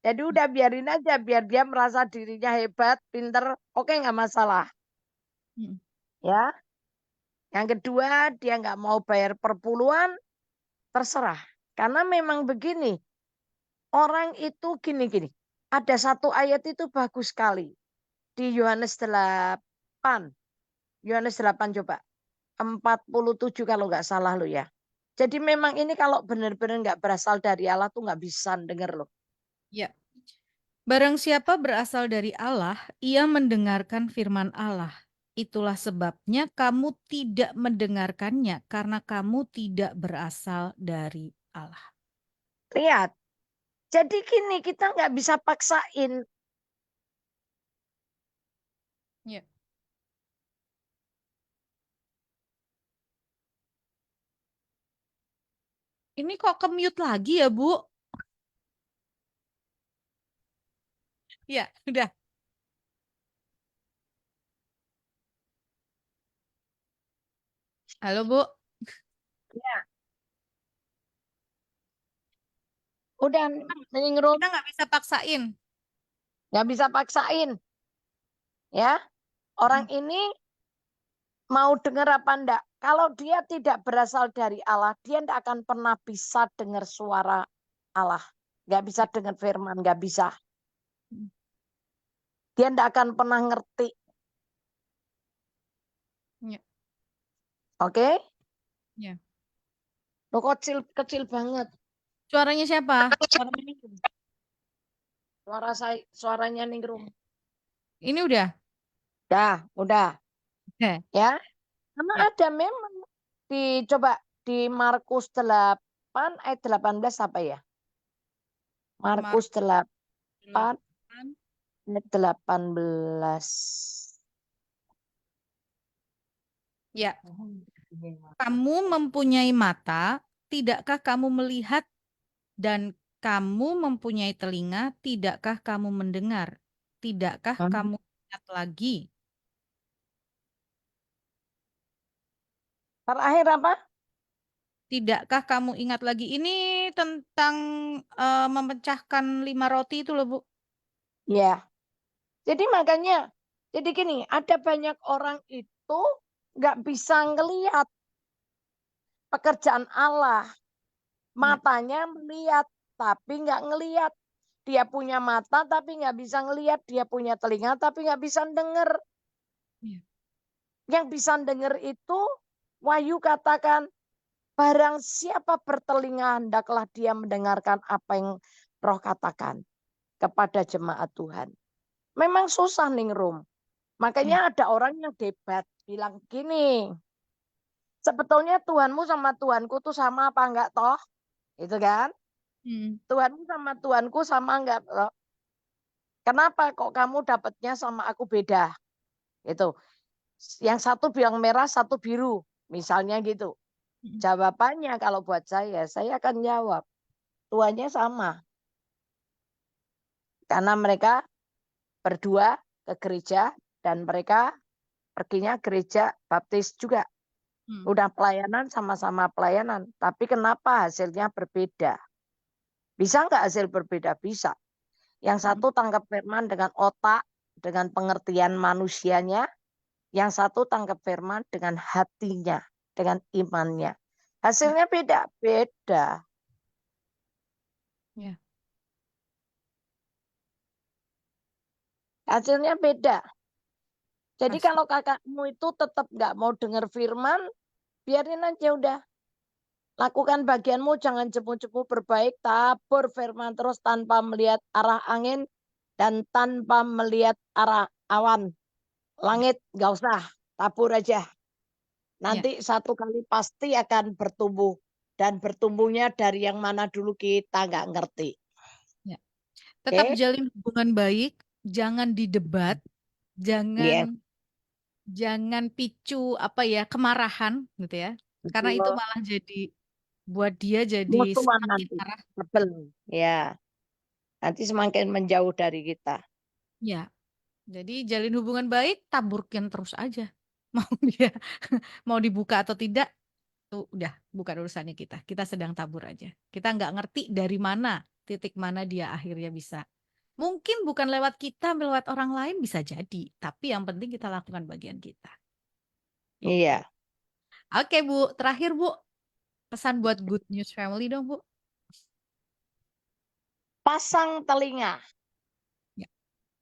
Speaker 2: Jadi udah biarin aja, biar dia merasa dirinya hebat, pinter, oke nggak masalah.
Speaker 1: Mm.
Speaker 2: Ya. Yang kedua, dia nggak mau bayar perpuluhan, terserah. Karena memang begini, orang itu gini-gini. Ada satu ayat itu bagus sekali. Di Yohanes 8. Yohanes 8 coba. 47 kalau nggak salah lo ya. Jadi memang ini kalau benar-benar nggak berasal dari Allah tuh nggak bisa denger loh.
Speaker 1: Ya. Barang siapa berasal dari Allah, ia mendengarkan firman Allah. Itulah sebabnya kamu tidak mendengarkannya, karena kamu tidak berasal dari Allah.
Speaker 2: Lihat. Jadi gini, kita nggak bisa paksain.
Speaker 1: Ya. Ini kok ke-mute lagi ya, Bu? Ya, udah. Halo, Bu.
Speaker 2: Ya. Udah, Ningrum,
Speaker 1: Kita nggak bisa paksain.
Speaker 2: nggak bisa paksain. Ya, orang ini mau dengar apa enggak? Kalau dia tidak berasal dari Allah, dia tidak akan pernah bisa dengar suara Allah. Nggak bisa dengar firman, nggak bisa. Dia tidak akan pernah ngerti.
Speaker 1: Ya.
Speaker 2: Oke?
Speaker 1: Ya.
Speaker 2: Lo kecil banget.
Speaker 1: Suaranya siapa?
Speaker 2: Suaranya Ningrum.
Speaker 1: Ini udah.
Speaker 2: Udah.
Speaker 1: Eh,
Speaker 2: Ya. Karena
Speaker 1: Ya.
Speaker 2: ada memang coba di Markus 8 ayat 18 apa ya? Markus 8 ayat 18.
Speaker 1: Ya, kamu mempunyai mata, tidakkah kamu melihat? Dan kamu mempunyai telinga, tidakkah kamu mendengar? Tidakkah
Speaker 2: Hmm.
Speaker 1: kamu ingat lagi?
Speaker 2: Terakhir apa?
Speaker 1: Tidakkah kamu ingat lagi? Ini tentang memecahkan 5 roti itu loh, Bu.
Speaker 2: Ya. Jadi makanya, jadi gini, ada banyak orang itu nggak bisa ngelihat pekerjaan Allah.
Speaker 1: Ya.
Speaker 2: Matanya melihat, tapi nggak ngelihat. Dia punya mata, tapi nggak bisa ngelihat. Dia punya telinga, tapi nggak bisa dengar.
Speaker 1: Ya.
Speaker 2: Yang bisa dengar itu, Wahyu katakan, barang siapa bertelinga, hendaklah dia mendengarkan apa yang Roh katakan kepada jemaat Tuhan. Memang susah ningrum.
Speaker 1: Ya.
Speaker 2: Makanya ada orang yang debat, bilang gini, sebetulnya Tuhanmu sama Tuhanku tuh sama apa enggak toh? Itu kan?
Speaker 1: Hmm.
Speaker 2: Tuhanmu sama Tuhanku sama enggak toh? Kenapa kok kamu dapatnya sama aku beda? Itu. Yang satu bilang merah, satu biru. Misalnya gitu.
Speaker 1: Hmm.
Speaker 2: Jawabannya kalau buat saya akan jawab. Tuhannya sama. Karena mereka berdua ke gereja dan mereka perginya gereja baptis juga.
Speaker 1: Hmm.
Speaker 2: Udah pelayanan sama-sama pelayanan. Tapi kenapa hasilnya berbeda? Bisa nggak hasil berbeda? Bisa. Yang satu tangkap firman dengan otak, dengan pengertian manusianya. Yang satu tangkap firman dengan hatinya, dengan imannya. Hasilnya beda. Beda.
Speaker 1: Ya.
Speaker 2: Hasilnya beda. Jadi
Speaker 1: Pasti.
Speaker 2: kalau kakakmu itu tetap nggak mau dengar firman, biarin aja udah. Lakukan bagianmu, jangan cepu-cepu berbaik, tabur firman terus tanpa melihat arah angin dan tanpa melihat arah awan. Langit nggak usah, tabur aja.
Speaker 1: Ya.
Speaker 2: Nanti satu kali pasti akan bertumbuh. Dan bertumbuhnya dari yang mana dulu kita nggak ngerti.
Speaker 1: Ya. Tetap
Speaker 2: Oke?
Speaker 1: jalin hubungan baik, jangan didebat,
Speaker 2: Yes.
Speaker 1: jangan picu apa ya kemarahan gitu ya. Karena itu
Speaker 2: Betul.
Speaker 1: malah jadi buat dia jadi
Speaker 2: Musuhan
Speaker 1: semakin
Speaker 2: nanti.
Speaker 1: marah.
Speaker 2: Betul. Ya. Nanti semakin menjauh dari kita.
Speaker 1: Ya. Jadi jalin hubungan baik, taburkan terus aja. Mau dia mau dibuka atau tidak, tuh udah bukan urusannya kita. Kita sedang tabur aja. Kita nggak ngerti dari mana, titik mana dia akhirnya bisa. Mungkin bukan lewat kita, lewat orang lain bisa jadi. Tapi yang penting kita lakukan bagian kita. Itu.
Speaker 2: Iya.
Speaker 1: Oke Bu, terakhir Bu, pesan buat Good News Family dong Bu.
Speaker 2: Pasang telinga.
Speaker 1: Ya.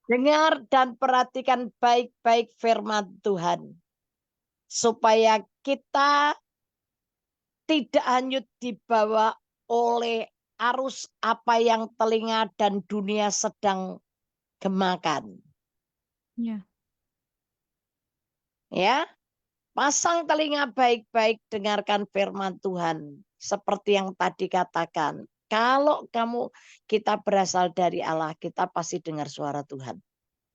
Speaker 2: Dengar dan perhatikan baik-baik firman Tuhan. Supaya kita tidak hanyut dibawa oleh arus apa yang telinga dan dunia sedang gemakan.
Speaker 1: Ya.
Speaker 2: Ya, pasang telinga baik-baik, dengarkan firman Tuhan. Seperti yang tadi katakan, kalau kita berasal dari Allah, kita pasti dengar suara Tuhan.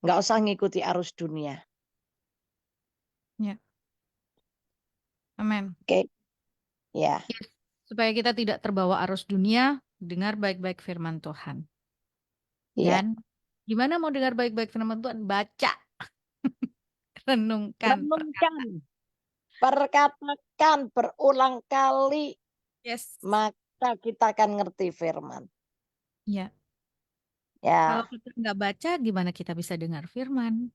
Speaker 2: Nggak usah ngikuti arus dunia.
Speaker 1: Ya. Amin.
Speaker 2: Oke, ya.
Speaker 1: Yes. Supaya kita tidak terbawa arus dunia, dengar baik-baik firman Tuhan.
Speaker 2: Iya.
Speaker 1: Dan gimana mau dengar baik-baik firman Tuhan? Baca, renungkan perkataan.
Speaker 2: Renungkan, perkatakan berulang kali,
Speaker 1: Yes.
Speaker 2: maka kita akan ngerti firman.
Speaker 1: Ya. Kalau
Speaker 2: Ya,
Speaker 1: kita nggak baca, gimana kita bisa dengar firman?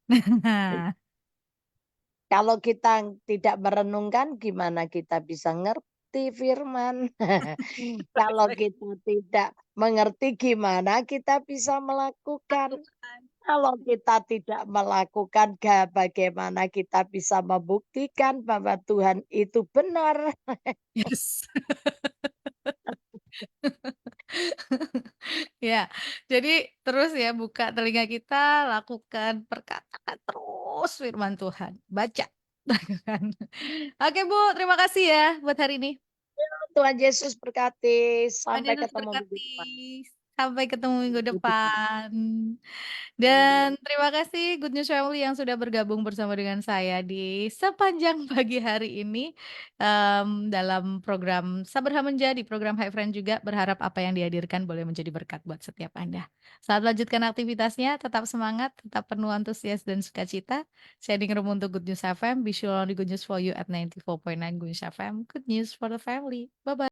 Speaker 2: kalau kita tidak merenungkan, gimana kita bisa ngerti firman? Kalau kita tidak mengerti, gimana kita bisa melakukan? Kalau kita tidak melakukan, bagaimana kita bisa membuktikan bahwa Tuhan itu benar?
Speaker 1: Yes. Ya, jadi terus ya buka telinga kita, lakukan perkataan terus firman Tuhan. Baca. Lakukan. Oke Bu, terima kasih ya buat hari ini.
Speaker 2: Tuhan Yesus berkati.
Speaker 1: Tuhan
Speaker 2: Sampai
Speaker 1: Yesus
Speaker 2: ketemu minggu
Speaker 1: berkati.
Speaker 2: depan.
Speaker 1: Sampai ketemu minggu
Speaker 2: Gitu.
Speaker 1: depan. Dan terima kasih Good News Family yang sudah bergabung bersama dengan saya di sepanjang pagi hari ini dalam program Sabar Menjadi, program High Friend juga berharap apa yang dihadirkan boleh menjadi berkat buat setiap Anda. Saat lanjutkan aktivitasnya, tetap semangat, tetap penuh antusias dan sukacita. Sharing room untuk Good News FM, be sure on the Good News for you at 94.9 Good News FM. Good news for the family. Bye-bye.